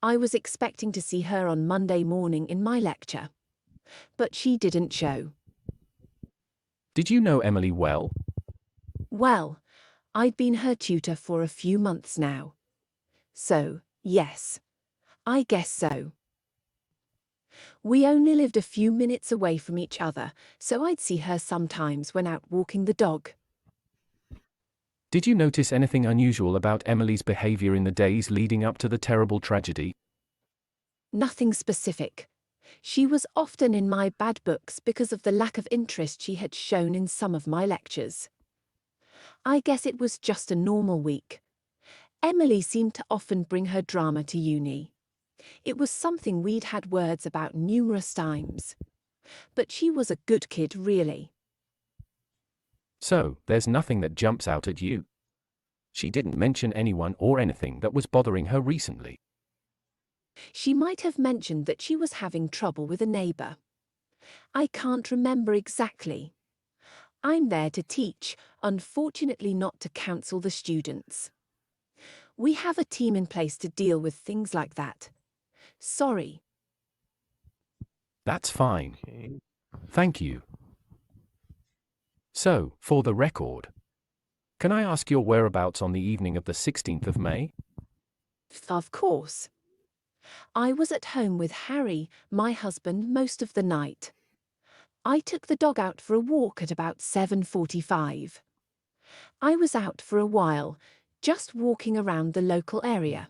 Speaker 5: I was expecting to see her on Monday morning in my lecture, but she didn't show.
Speaker 7: Did you know Emily well?
Speaker 5: Well, I'd been her tutor for a few months now. So, yes, I guess so. We only lived a few minutes away from each other, so I'd see her sometimes when out walking the dog.
Speaker 7: Did you notice anything unusual about Emily's behavior in the days leading up to the terrible tragedy?
Speaker 5: Nothing specific. She was often in my bad books because of the lack of interest she had shown in some of my lectures. I guess it was just a normal week. Emily seemed to often bring her drama to uni. It was something we'd had words about numerous times. But she was a good kid, really.
Speaker 7: So, there's nothing that jumps out at you. She didn't mention anyone or anything that was bothering her recently.
Speaker 5: She might have mentioned that she was having trouble with a neighbour. I can't remember exactly. I'm there to teach, unfortunately not to counsel the students. We have a team in place to deal with things like that. Sorry.
Speaker 7: That's fine.
Speaker 1: Okay.
Speaker 7: Thank you. So, for the record, can I ask your whereabouts on the evening of the 16th of May?
Speaker 5: Of course. I was at home with Harry, my husband, most of the night. I took the dog out for a walk at about 7:45. I was out for a while, just walking around the local area.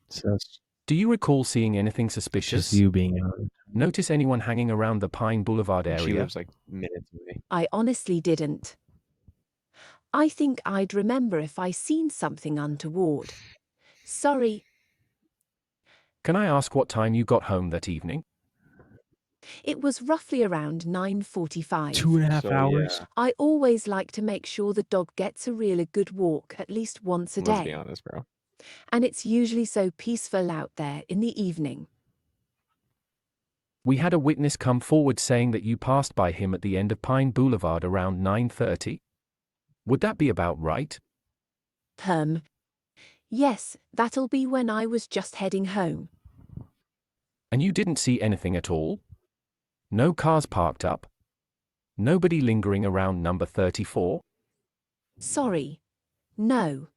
Speaker 2: So that's
Speaker 7: Do you recall seeing anything suspicious?
Speaker 2: just you being out.
Speaker 7: Notice anyone hanging around the Pine Boulevard
Speaker 1: And she
Speaker 7: area?
Speaker 1: lives like minutes away.
Speaker 5: I honestly didn't. I think I'd remember if I seen something untoward. Sorry.
Speaker 7: Can I ask what time you got home that evening?
Speaker 5: It was roughly around 9:45.
Speaker 2: 2.5
Speaker 1: So,
Speaker 2: hours.
Speaker 1: yeah,
Speaker 5: I always like to make sure the dog gets a really good walk at least once a
Speaker 1: let's be
Speaker 5: day.
Speaker 1: honest, bro.
Speaker 5: And it's usually so peaceful out there in the evening.
Speaker 7: We had a witness come forward saying that you passed by him at the end of Pine Boulevard around 9:30. Would that be about right?
Speaker 5: Yes, that'll be when I was just heading home.
Speaker 7: And you didn't see anything at all? No cars parked up? Nobody lingering around number 34?
Speaker 8: Sorry. No.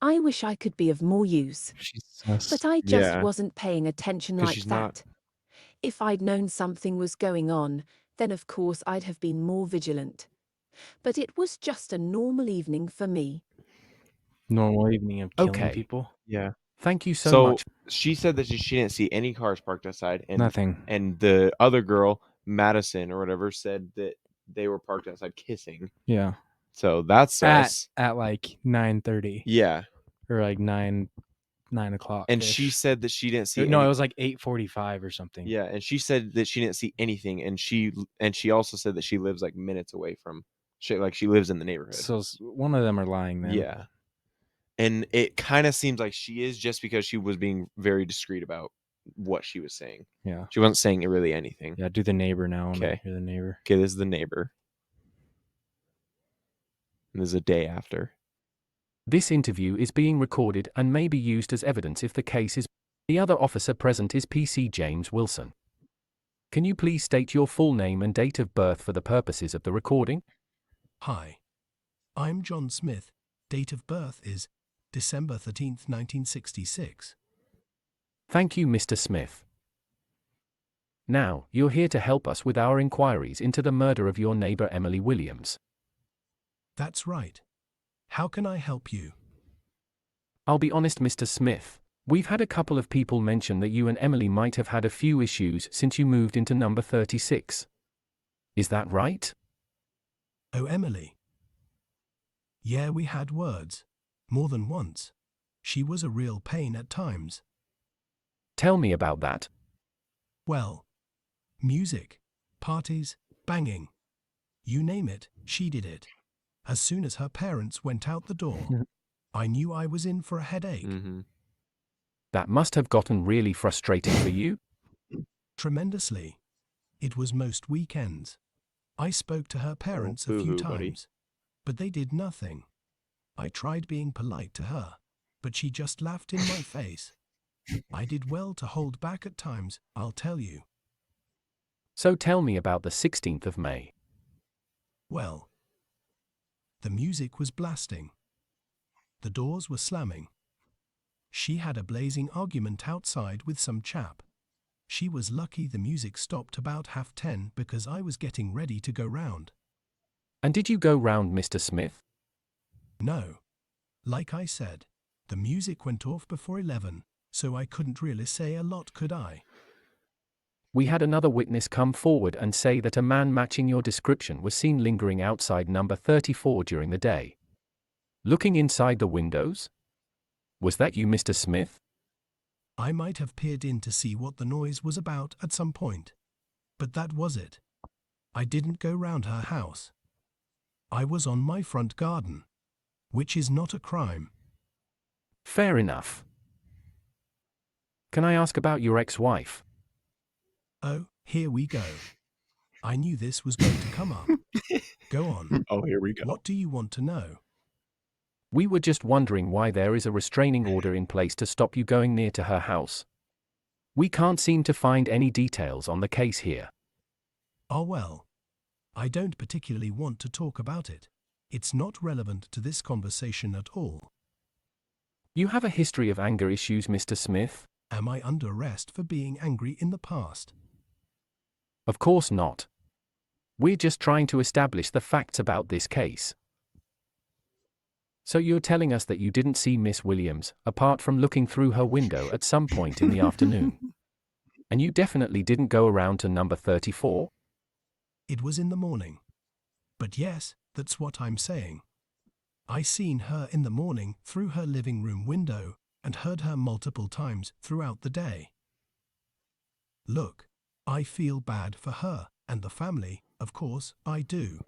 Speaker 8: I wish I could be of more use.
Speaker 2: She's sus.
Speaker 8: But I just
Speaker 1: Yeah.
Speaker 8: wasn't paying attention
Speaker 1: 'Cause
Speaker 8: like
Speaker 1: she's not-
Speaker 8: that. If I'd known something was going on, then of course I'd have been more vigilant. But it was just a normal evening for me.
Speaker 2: Normal evening of killing
Speaker 7: Okay.
Speaker 2: people.
Speaker 1: Yeah.
Speaker 7: Thank you so
Speaker 1: So
Speaker 7: much.
Speaker 1: she said that she didn't see any cars parked outside, and
Speaker 2: Nothing.
Speaker 1: and the other girl, Madison or whatever, said that they were parked outside kissing.
Speaker 2: Yeah.
Speaker 1: So that's sus.
Speaker 2: At like 9:30
Speaker 1: Yeah.
Speaker 2: or like 9 o'clock.
Speaker 1: And she said that she didn't see
Speaker 2: No,
Speaker 1: any-
Speaker 2: it was like 8:45 or something.
Speaker 1: Yeah, and she said that she didn't see anything, and she also said that she lives like minutes away from she lives in the neighborhood.
Speaker 2: So one of them are lying then.
Speaker 1: Yeah. And it kind of seems like she is, just because she was being very discreet about what she was saying.
Speaker 2: Yeah.
Speaker 1: She wasn't saying really anything.
Speaker 2: Yeah, do the neighbor now.
Speaker 1: Okay.
Speaker 2: You're the neighbor.
Speaker 1: Okay, this is the neighbor. And this is a day after.
Speaker 7: This interview is being recorded and may be used as evidence if the case is. The other officer present is PC James Wilson. Can you please state your full name and date of birth for the purposes of the recording?
Speaker 9: Hi. I'm John Smith. Date of birth is December 13th, 1966.
Speaker 7: Thank you, Mr. Smith. Now, you're here to help us with our inquiries into the murder of your neighbor Emily Williams.
Speaker 9: That's right. How can I help you?
Speaker 7: I'll be honest, Mr. Smith. We've had a couple of people mention that you and Emily might have had a few issues since you moved into number 36. Is that right?
Speaker 9: Oh, Emily. Yeah, we had words. More than once. She was a real pain at times.
Speaker 7: Tell me about that.
Speaker 9: Well, music, parties, banging. You name it, she did it. As soon as her parents went out the door, I knew I was in for a headache.
Speaker 1: Mm-hmm.
Speaker 7: That must have gotten really frustrating for you.
Speaker 9: Tremendously. It was most weekends. I spoke to her parents a few
Speaker 1: boo-hoo,
Speaker 9: times,
Speaker 1: buddy.
Speaker 9: but they did nothing. I tried being polite to her, but she just laughed in my face. I did well to hold back at times, I'll tell you.
Speaker 7: So tell me about the 16th of May.
Speaker 9: Well, the music was blasting. The doors were slamming. She had a blazing argument outside with some chap. She was lucky the music stopped about 10:30 because I was getting ready to go round.
Speaker 7: And did you go round, Mr. Smith?
Speaker 9: No. Like I said, the music went off before 11, so I couldn't really say a lot, could I?
Speaker 7: We had another witness come forward and say that a man matching your description was seen lingering outside number 34 during the day. Looking inside the windows? Was that you, Mr. Smith?
Speaker 9: I might have peered in to see what the noise was about at some point. But that was it. I didn't go round her house. I was on my front garden. Which is not a crime.
Speaker 7: Fair enough. Can I ask about your ex-wife?
Speaker 9: Oh, here we go. I knew this was going to come up. Go on.
Speaker 1: Oh, here we go.
Speaker 9: What do you want to know?
Speaker 7: We were just wondering why there is a restraining order in place to stop you going near to her house. We can't seem to find any details on the case here.
Speaker 9: Oh well. I don't particularly want to talk about it. It's not relevant to this conversation at all.
Speaker 7: You have a history of anger issues, Mr. Smith?
Speaker 9: Am I under arrest for being angry in the past?
Speaker 7: Of course not. We're just trying to establish the facts about this case. So you're telling us that you didn't see Miss Williams, apart from looking through her window at some point in the afternoon? And you definitely didn't go around to number 34?
Speaker 9: It was in the morning. But yes, that's what I'm saying. I seen her in the morning through her living room window and heard her multiple times throughout the day. Look, I feel bad for her and the family, of course I do.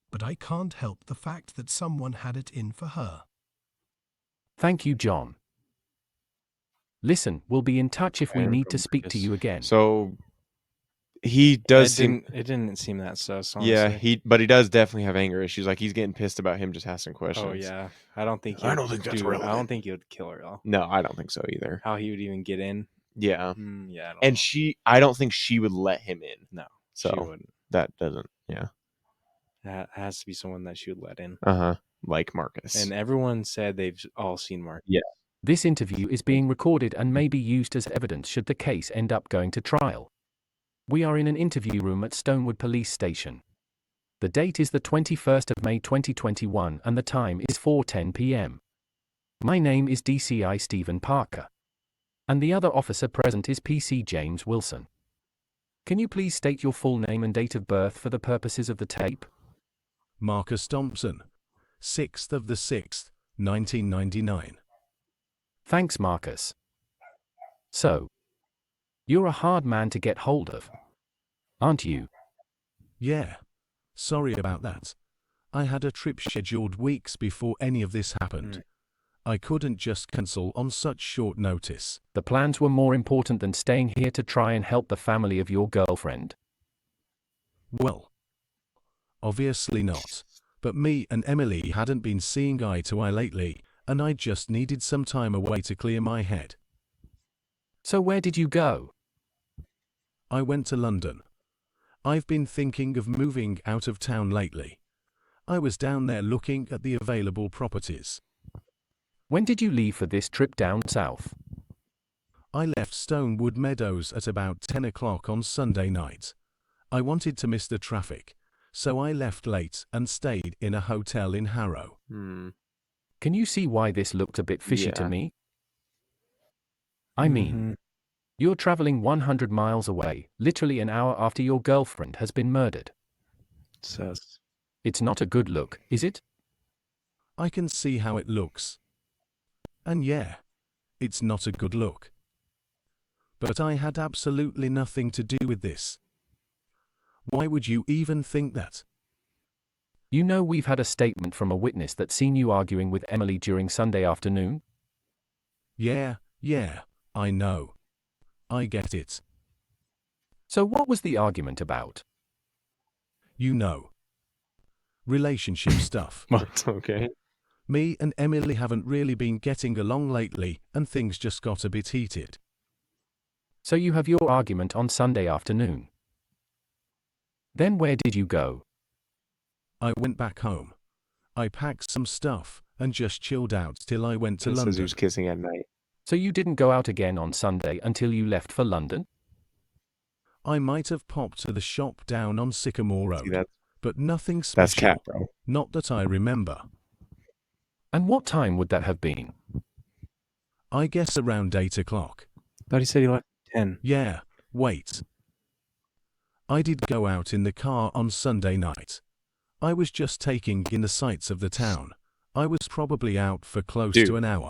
Speaker 9: But I can't help the fact that someone had it in for her.
Speaker 7: Thank you, John. Listen, we'll be in touch if we
Speaker 1: Fair
Speaker 7: need to speak to
Speaker 1: Marcus.
Speaker 7: you again.
Speaker 1: So he does seem.
Speaker 2: It didn't seem that sus, honestly.
Speaker 1: Yeah, but he does definitely have anger issues. Like, he's getting pissed about him just asking questions.
Speaker 2: Oh yeah. I don't think
Speaker 1: I don't think that's
Speaker 2: I don't
Speaker 1: relevant.
Speaker 2: think he would kill her though.
Speaker 1: No, I don't think so either.
Speaker 2: How he would even get in.
Speaker 1: Yeah.
Speaker 2: Yeah, I don't
Speaker 1: And
Speaker 2: know.
Speaker 1: I don't think she would let him in.
Speaker 2: No,
Speaker 1: So
Speaker 2: she wouldn't.
Speaker 1: that doesn't, yeah.
Speaker 2: That has to be someone that she would let in.
Speaker 1: Uh-huh. Like Marcus.
Speaker 2: And everyone said they've all seen Marcus.
Speaker 1: Yeah.
Speaker 7: This interview is being recorded and may be used as evidence should the case end up going to trial. We are in an interview room at Stonewood Police Station. The date is the 21st of May 2021 and the time is 4:10 p.m. My name is DCI Stephen Parker. And the other officer present is PC James Wilson. Can you please state your full name and date of birth for the purposes of the tape?
Speaker 9: Marcus Thompson, 6th of the 6th, 1999.
Speaker 7: Thanks, Marcus. So, you're a hard man to get hold of, aren't you?
Speaker 9: Yeah. Sorry about that. I had a trip scheduled weeks before any of this happened. I couldn't just cancel on such short notice.
Speaker 7: The plans were more important than staying here to try and help the family of your girlfriend.
Speaker 9: Well, obviously not. But me and Emily hadn't been seeing eye to eye lately, and I just needed some time away to clear my head.
Speaker 7: So where did you go?
Speaker 9: I went to London. I've been thinking of moving out of town lately. I was down there looking at the available properties.
Speaker 7: When did you leave for this trip down south?
Speaker 9: I left Stonewood Meadows at about 10 o'clock on Sunday night. I wanted to miss the traffic, so I left late and stayed in a hotel in Harrow.
Speaker 7: Can you see why this looked a bit fishy to
Speaker 1: Yeah.
Speaker 7: me? I mean, you're traveling 100 miles away, literally an hour after your girlfriend has been murdered.
Speaker 2: Sus.
Speaker 7: It's not a good look, is it?
Speaker 9: I can see how it looks. And yeah, it's not a good look. But I had absolutely nothing to do with this. Why would you even think that?
Speaker 7: You know we've had a statement from a witness that's seen you arguing with Emily during Sunday afternoon?
Speaker 9: Yeah, I know. I get it.
Speaker 7: So what was the argument about?
Speaker 9: You know. Relationship stuff.
Speaker 1: What? Okay.
Speaker 9: Me and Emily haven't really been getting along lately, and things just got a bit heated.
Speaker 7: So you have your argument on Sunday afternoon. Then where did you go?
Speaker 9: I went back home. I packed some stuff and just chilled out till I went to
Speaker 1: It says he
Speaker 9: London.
Speaker 1: was kissing at night.
Speaker 7: So you didn't go out again on Sunday until you left for London?
Speaker 9: I might have popped to the shop down on Sycamore Road,
Speaker 1: See,
Speaker 9: but nothing
Speaker 1: that's
Speaker 9: special.
Speaker 1: cat, bro.
Speaker 9: Not that I remember.
Speaker 7: And what time would that have been?
Speaker 9: I guess around 8 o'clock.
Speaker 2: Thought he said he left at 10.
Speaker 9: Yeah, wait. I did go out in the car on Sunday night. I was just taking in the sights of the town. I was probably out for close to an hour.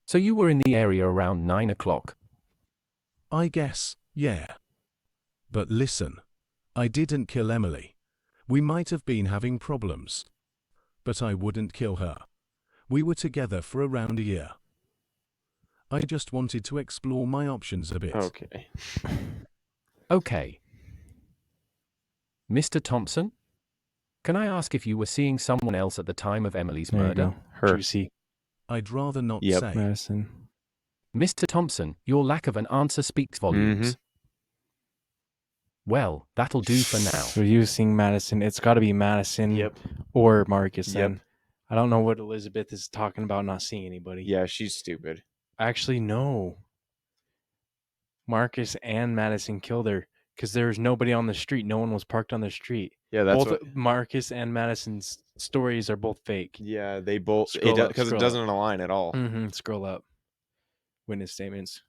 Speaker 7: So you were in the area around 9 o'clock?
Speaker 9: I guess, yeah. But listen, I didn't kill Emily. We might have been having problems. But I wouldn't kill her. We were together for around a year. I just wanted to explore my options a bit.
Speaker 1: Okay.
Speaker 7: Okay. Mr. Thompson? Can I ask if you were seeing someone else at the time of Emily's
Speaker 2: There you
Speaker 7: murder?
Speaker 2: go.
Speaker 1: Her.
Speaker 2: Juicy.
Speaker 9: I'd rather not
Speaker 1: Yep.
Speaker 9: say.
Speaker 2: Madison.
Speaker 7: Mr. Thompson, your lack of an answer speaks volumes. Well, that'll do for now.
Speaker 2: So you seeing Madison. It's got to be Madison
Speaker 1: Yep.
Speaker 2: or Marcus
Speaker 1: Yep.
Speaker 2: then. I don't know what Elizabeth is talking about not seeing anybody.
Speaker 1: Yeah, she's stupid.
Speaker 2: Actually, no. Marcus and Madison killed her because there was nobody on the street. No one was parked on the street.
Speaker 1: Yeah, that's
Speaker 2: Both
Speaker 1: what.
Speaker 2: Marcus and Madison's stories are both fake.
Speaker 1: Yeah, they both.
Speaker 2: Scroll up,
Speaker 1: Because it
Speaker 2: scroll
Speaker 1: doesn't align at all.
Speaker 2: Scroll up. Witness statements.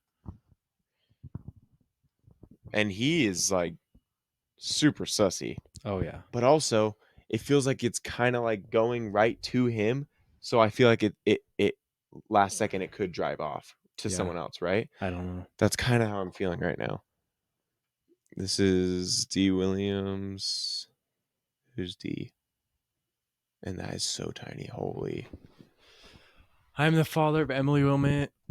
Speaker 1: And he is like super sussy.
Speaker 2: Oh, yeah.
Speaker 1: But also, it feels like it's kind of like going right to him. So I feel like it last second it could drive off to
Speaker 2: Yeah.
Speaker 1: someone else, right?
Speaker 2: I don't know.
Speaker 1: That's kind of how I'm feeling right now. This is D. Williams. Who's D? And that is so tiny. Holy.
Speaker 2: I'm the father of Emily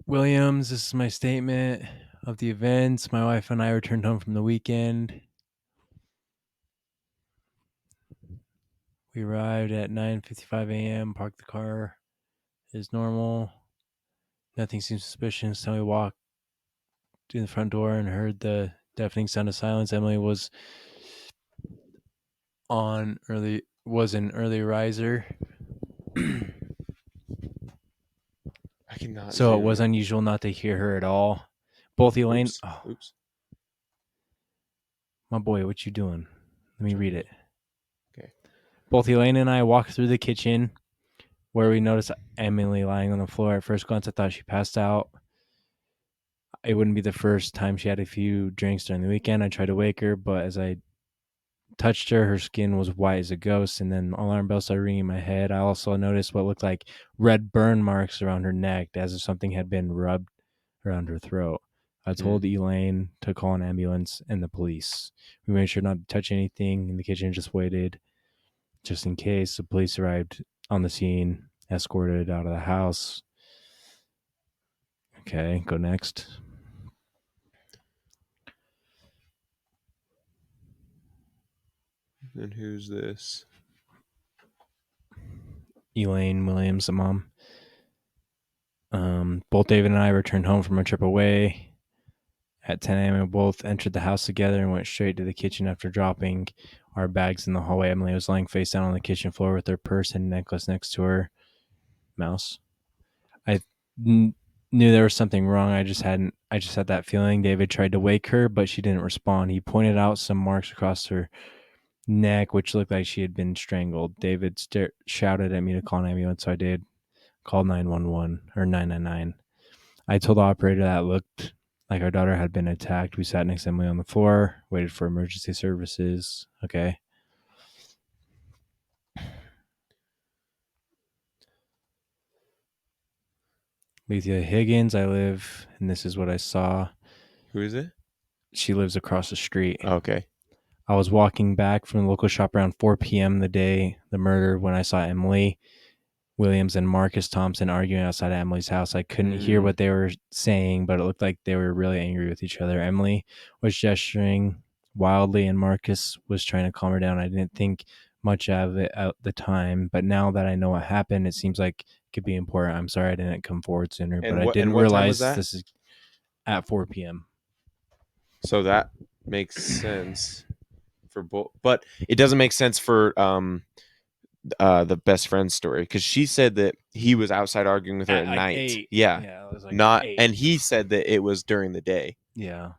Speaker 2: Williams. This is my statement of the events. My wife and I returned home from the weekend. We arrived at 9:55 a.m., parked the car as normal. Nothing seems suspicious. Then we walked in the front door and heard the deafening sound of silence. Emily was an early riser.
Speaker 1: I cannot.
Speaker 2: So it was
Speaker 1: zoom.
Speaker 2: unusual not to hear her at all. Both Elaine.
Speaker 1: Oops.
Speaker 2: Oh,
Speaker 1: Oops.
Speaker 2: my boy, what you doing? Let me read it.
Speaker 1: Okay.
Speaker 2: Both Elaine and I walked through the kitchen where we noticed Emily lying on the floor. At first glance, I thought she passed out. It wouldn't be the first time she had a few drinks during the weekend. I tried to wake her, but as I touched her, her skin was white as a ghost, and then alarm bells started ringing in my head. I also noticed what looked like red burn marks around her neck, as if something had been rubbed around her throat. I told Elaine to call an ambulance and the police. We made sure not to touch anything in the kitchen, just waited just in case. The police arrived on the scene, escorted out of the house. Okay, go next.
Speaker 1: And who's this?
Speaker 2: Elaine Williams, the mom. Both David and I returned home from a trip away at 10 a.m. We both entered the house together and went straight to the kitchen after dropping our bags in the hallway. Emily was lying face down on the kitchen floor with her purse and necklace next to her. Mouse. I knew there was something wrong. I just had that feeling. David tried to wake her, but she didn't respond. He pointed out some marks across her neck, which looked like she had been strangled. David shouted at me to call an ambulance, so I did. Called 911 or 999. I told the operator that it looked like our daughter had been attacked. We sat next to Emily on the floor, waited for emergency services. Okay. Lethea Higgins, I live, and this is what I saw.
Speaker 1: Who is it?
Speaker 2: She lives across the street.
Speaker 1: Okay.
Speaker 2: I was walking back from the local shop around 4 p.m. the day the murder when I saw Emily Williams and Marcus Thompson arguing outside of Emily's house. I couldn't hear what they were saying, but it looked like they were really angry with each other. Emily was gesturing wildly, and Marcus was trying to calm her down. I didn't think much of it at the time, but now that I know what happened, it seems like it could be important. I'm sorry I didn't come forward sooner, but I didn't
Speaker 1: what time was
Speaker 2: realize
Speaker 1: that?
Speaker 2: this is at 4 p.m.
Speaker 1: So that makes sense for both, but it doesn't make sense for the best friend story, because she said that he was outside arguing with her at
Speaker 2: like
Speaker 1: night.
Speaker 2: 8.
Speaker 1: Yeah,
Speaker 2: it was like
Speaker 1: not
Speaker 2: 8.
Speaker 1: and he said that it was during the day.
Speaker 2: Yeah.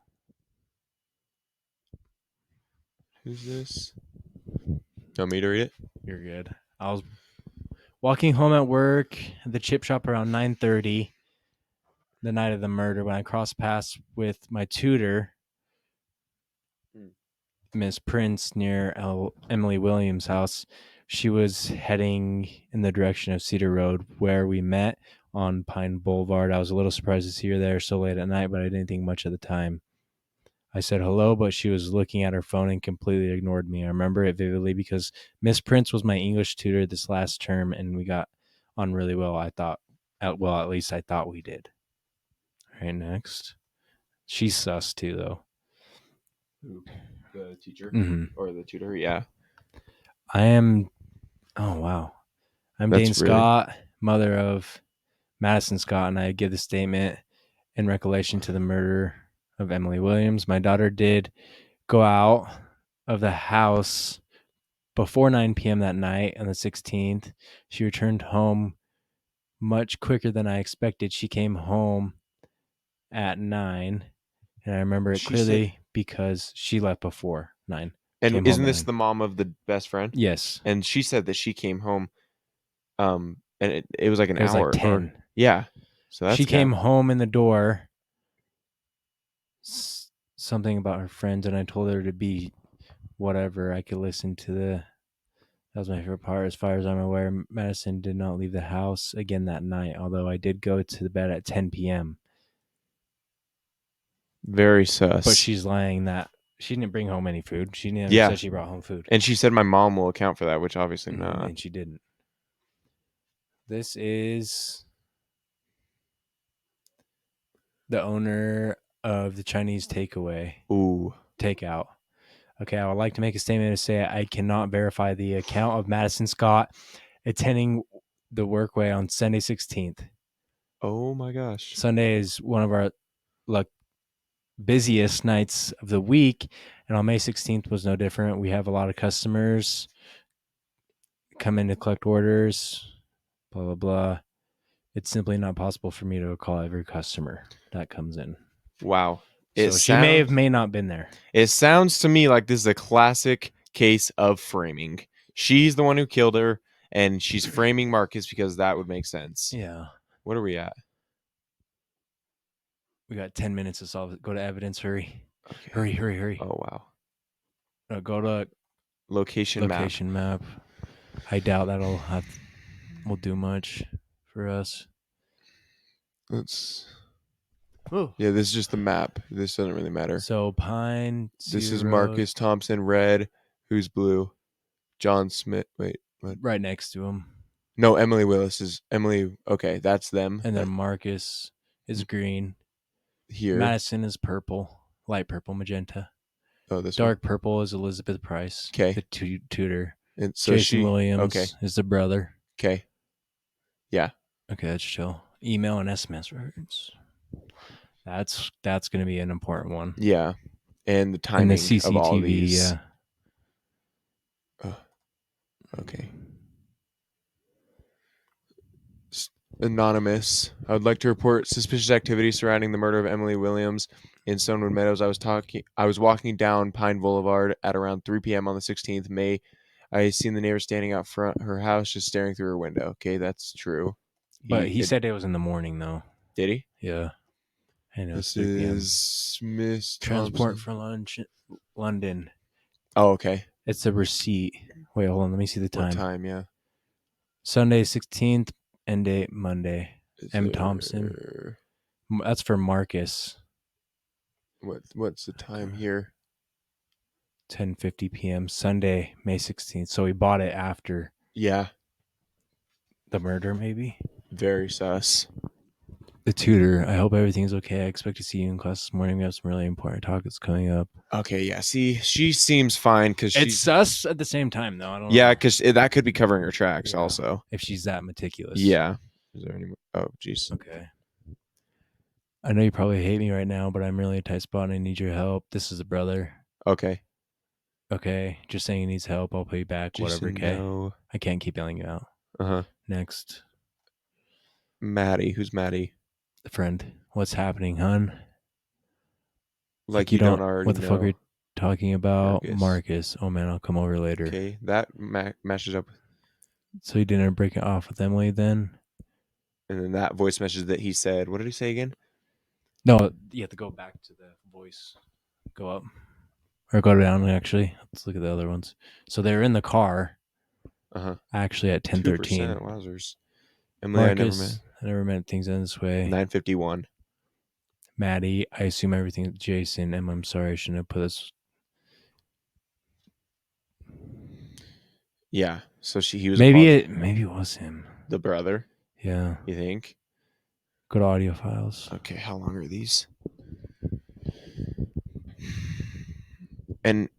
Speaker 1: Who's this? Want me to read it?
Speaker 2: You're good. I was walking home at work at the chip shop around 9:30 the night of the murder when I crossed paths with my tutor, Miss Prince, near Emily Williams' house. She was heading in the direction of Cedar Road, where we met on Pine Boulevard. I was a little surprised to see her there so late at night, but I didn't think much of the time. I said hello, but she was looking at her phone and completely ignored me. I remember it vividly because Miss Prince was my English tutor this last term, and we got on really well. At least I thought we did. All right, next. She's sus too, though.
Speaker 1: The teacher
Speaker 2: Mm-hmm.
Speaker 1: or the tutor? Yeah.
Speaker 2: I am. Oh wow. I'm
Speaker 1: That's
Speaker 2: Dane Scott, mother of Madison Scott, and I give the statement in recollection to the murder of Emily Williams. My daughter did go out of the house before 9 p.m. that night on the 16th. She returned home much quicker than I expected. She came home at 9, and I remember it clearly because she left before 9.
Speaker 1: And isn't this the mom of the best friend?
Speaker 2: Yes.
Speaker 1: And she said that she came home, and it was like an
Speaker 2: It was
Speaker 1: hour.
Speaker 2: like 10.
Speaker 1: Yeah. So that's
Speaker 2: she came home in the door. Something about her friends, and I told her to be whatever. I could listen to that was my favorite part. As far as I'm aware, Madison did not leave the house again that night, although I did go to the bed at 10 p.m.
Speaker 1: Very sus.
Speaker 2: But she's lying that she didn't bring home any food. She never said she brought home food.
Speaker 1: And she said my mom will account for that, which obviously not.
Speaker 2: And she didn't. This is the owner of the Chinese takeout. Okay, I would like to make a statement to say I cannot verify the account of Madison Scott attending the workway on Sunday 16th.
Speaker 1: Oh my gosh.
Speaker 2: Sunday is one of our busiest nights of the week, and on May 16th was no different. We have a lot of customers come in to collect orders, blah blah blah. It's simply not possible for me to call every customer that comes in.
Speaker 1: Wow.
Speaker 2: So she may not been there.
Speaker 1: It sounds to me like this is a classic case of framing. She's the one who killed her, and she's framing Marcus because that would make sense.
Speaker 2: Yeah.
Speaker 1: What are we at?
Speaker 2: We got 10 minutes to solve it. Go to evidence. Hurry.
Speaker 1: Okay.
Speaker 2: Hurry.
Speaker 1: Oh, wow.
Speaker 2: Go to
Speaker 1: Location
Speaker 2: map. I doubt will do much for us.
Speaker 1: Yeah, this is just the map. This doesn't really matter.
Speaker 2: So Pine.
Speaker 1: This is Marcus Thompson, red. Who's blue? John Smith. Wait, what?
Speaker 2: Right next to him.
Speaker 1: No, Emily Willis is Emily. Okay, that's them.
Speaker 2: And then Marcus is green.
Speaker 1: Here.
Speaker 2: Madison is purple, light purple, magenta.
Speaker 1: Oh, this
Speaker 2: dark purple is Elizabeth Price.
Speaker 1: Okay.
Speaker 2: The tutor.
Speaker 1: And so
Speaker 2: Jason Williams is the brother.
Speaker 1: Okay. Yeah.
Speaker 2: Okay, that's chill. Email and SMS records. That's going to be an important one.
Speaker 1: Yeah. And the timing
Speaker 2: and the CCTV,
Speaker 1: of all these.
Speaker 2: Yeah.
Speaker 1: Okay. Anonymous. I would like to report suspicious activity surrounding the murder of Emily Williams in Stonewood Meadows. I was walking down Pine Boulevard at around 3 p.m. on the 16th May. I seen the neighbor standing out front her house, just staring through her window. Okay, that's true.
Speaker 2: But he said it was in the morning, though.
Speaker 1: Did he?
Speaker 2: Yeah. I know.
Speaker 1: This is Miss
Speaker 2: Transport
Speaker 1: Thompson.
Speaker 2: for lunch, London.
Speaker 1: Oh, okay.
Speaker 2: It's a receipt. Wait, hold on. Let me see the time.
Speaker 1: What time? Yeah.
Speaker 2: Sunday 16th. End date Monday. M. Thompson. That's for Marcus.
Speaker 1: What's the time here?
Speaker 2: 10:50 p.m. Sunday, May 16th. So we bought it after.
Speaker 1: Yeah.
Speaker 2: The murder, maybe.
Speaker 1: Very sus.
Speaker 2: The tutor. I hope everything's okay. I expect to see you in class this morning. We have some really important talk that's coming up.
Speaker 1: Okay, yeah. See, she seems fine because
Speaker 2: it's sus at the same time, though. I don't know.
Speaker 1: Yeah, because that could be covering her tracks also.
Speaker 2: If she's that meticulous.
Speaker 1: Yeah. Is there any more? Oh, jeez.
Speaker 2: Okay. I know you probably hate me right now, but I'm really a tight spot and I need your help. This is a brother.
Speaker 1: Okay.
Speaker 2: Okay. Just saying he needs help. I'll pay you back.
Speaker 1: Just
Speaker 2: whatever. Okay.
Speaker 1: No.
Speaker 2: I can't keep yelling you out.
Speaker 1: Uh-huh.
Speaker 2: Next.
Speaker 1: Maddie. Who's Maddie?
Speaker 2: The friend. What's happening, hun?
Speaker 1: Like you don't already
Speaker 2: What the fuck are you talking about?
Speaker 1: Marcus.
Speaker 2: Oh, man. I'll come over later.
Speaker 1: Okay. That matches up.
Speaker 2: So you didn't break it off with Emily then?
Speaker 1: And then that voice message that he said. What did he say again?
Speaker 2: No, you have to go back to the voice. Go up. Or go down, actually. Let's look at the other ones. So they're in the car.
Speaker 1: Uh-huh.
Speaker 2: Actually at 10:13.
Speaker 1: Wowzers. Emily,
Speaker 2: Marcus, I never meant things in this way.
Speaker 1: 9:51.
Speaker 2: Maddie, I assume everything. Jason, I'm sorry, I shouldn't have put this.
Speaker 1: Yeah. So he was
Speaker 2: maybe it was him.
Speaker 1: The brother?
Speaker 2: Yeah.
Speaker 1: You think?
Speaker 2: Go to audio files.
Speaker 1: Okay, how long are these? And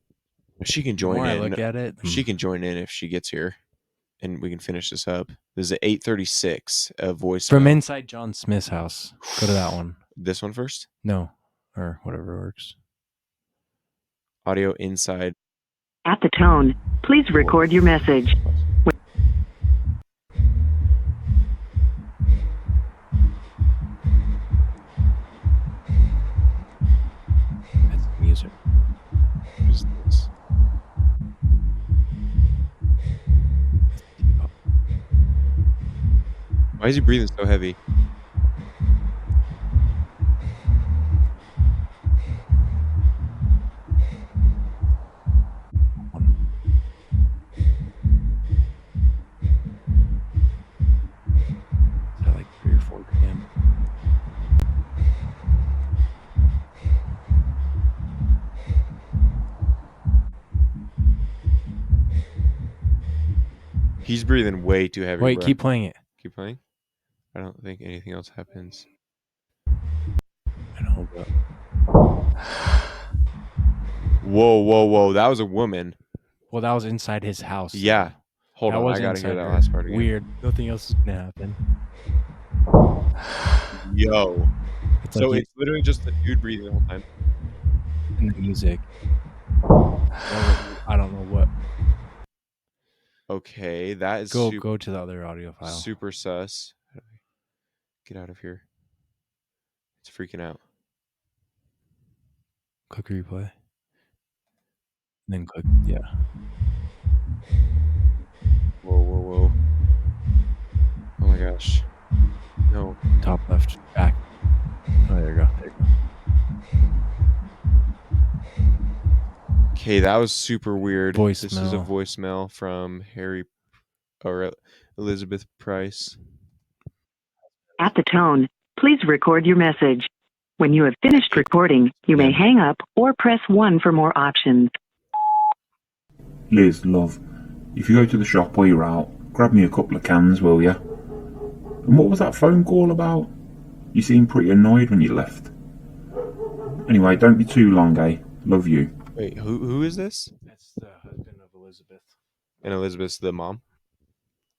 Speaker 1: she can join in.
Speaker 2: I look at it.
Speaker 1: She can join in if she gets here, and we can finish this up. This is at 8:36. A voice
Speaker 2: from inside John Smith's house. Go to that one.
Speaker 1: This one first?
Speaker 2: No, or whatever works.
Speaker 1: Audio inside.
Speaker 10: At the tone, please record your message.
Speaker 2: That's music.
Speaker 1: Who's this? Why is he breathing so heavy?
Speaker 2: Like 3 or 4 p.m.
Speaker 1: He's breathing way too heavy.
Speaker 2: Wait,
Speaker 1: bro.
Speaker 2: keep playing it.
Speaker 1: Keep playing? I don't think anything else happens.
Speaker 2: I know, but...
Speaker 1: Whoa. That was a woman.
Speaker 2: Well, that was inside his house.
Speaker 1: Yeah. Hold on. I gotta hear that last part again.
Speaker 2: Weird. Nothing else is going to happen.
Speaker 1: Yo.
Speaker 2: It's
Speaker 1: So
Speaker 2: like
Speaker 1: it's literally just the dude breathing the whole time.
Speaker 2: in the music. I don't know what.
Speaker 1: Okay, that is
Speaker 2: Go to the other audio file.
Speaker 1: super sus. How do I get out of here? It's freaking out.
Speaker 2: Click replay. And then click, yeah.
Speaker 1: Whoa, whoa, whoa. Oh my gosh. No.
Speaker 2: Top left, back. Oh, there you go. There you go.
Speaker 1: Okay, that was super weird. This is a
Speaker 2: Voicemail.
Speaker 1: voicemail from Harry or Elizabeth Price.
Speaker 10: At the tone, please record your message. When you have finished recording, you may
Speaker 1: Yeah.
Speaker 10: hang up or press 1 for more options.
Speaker 11: Liz, love, if you go to the shop while you're out, grab me a couple of cans, will ya? And what was that phone call about? You seemed pretty annoyed when you left. Anyway, don't be too long, eh? Love you.
Speaker 1: Wait, who is this?
Speaker 2: That's the husband of Elizabeth.
Speaker 1: And Elizabeth's the mom?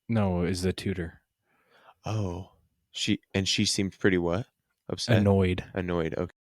Speaker 2: No, is the tutor.
Speaker 1: Oh. She seemed pretty what? Upset?
Speaker 2: Annoyed.
Speaker 1: Annoyed. Okay.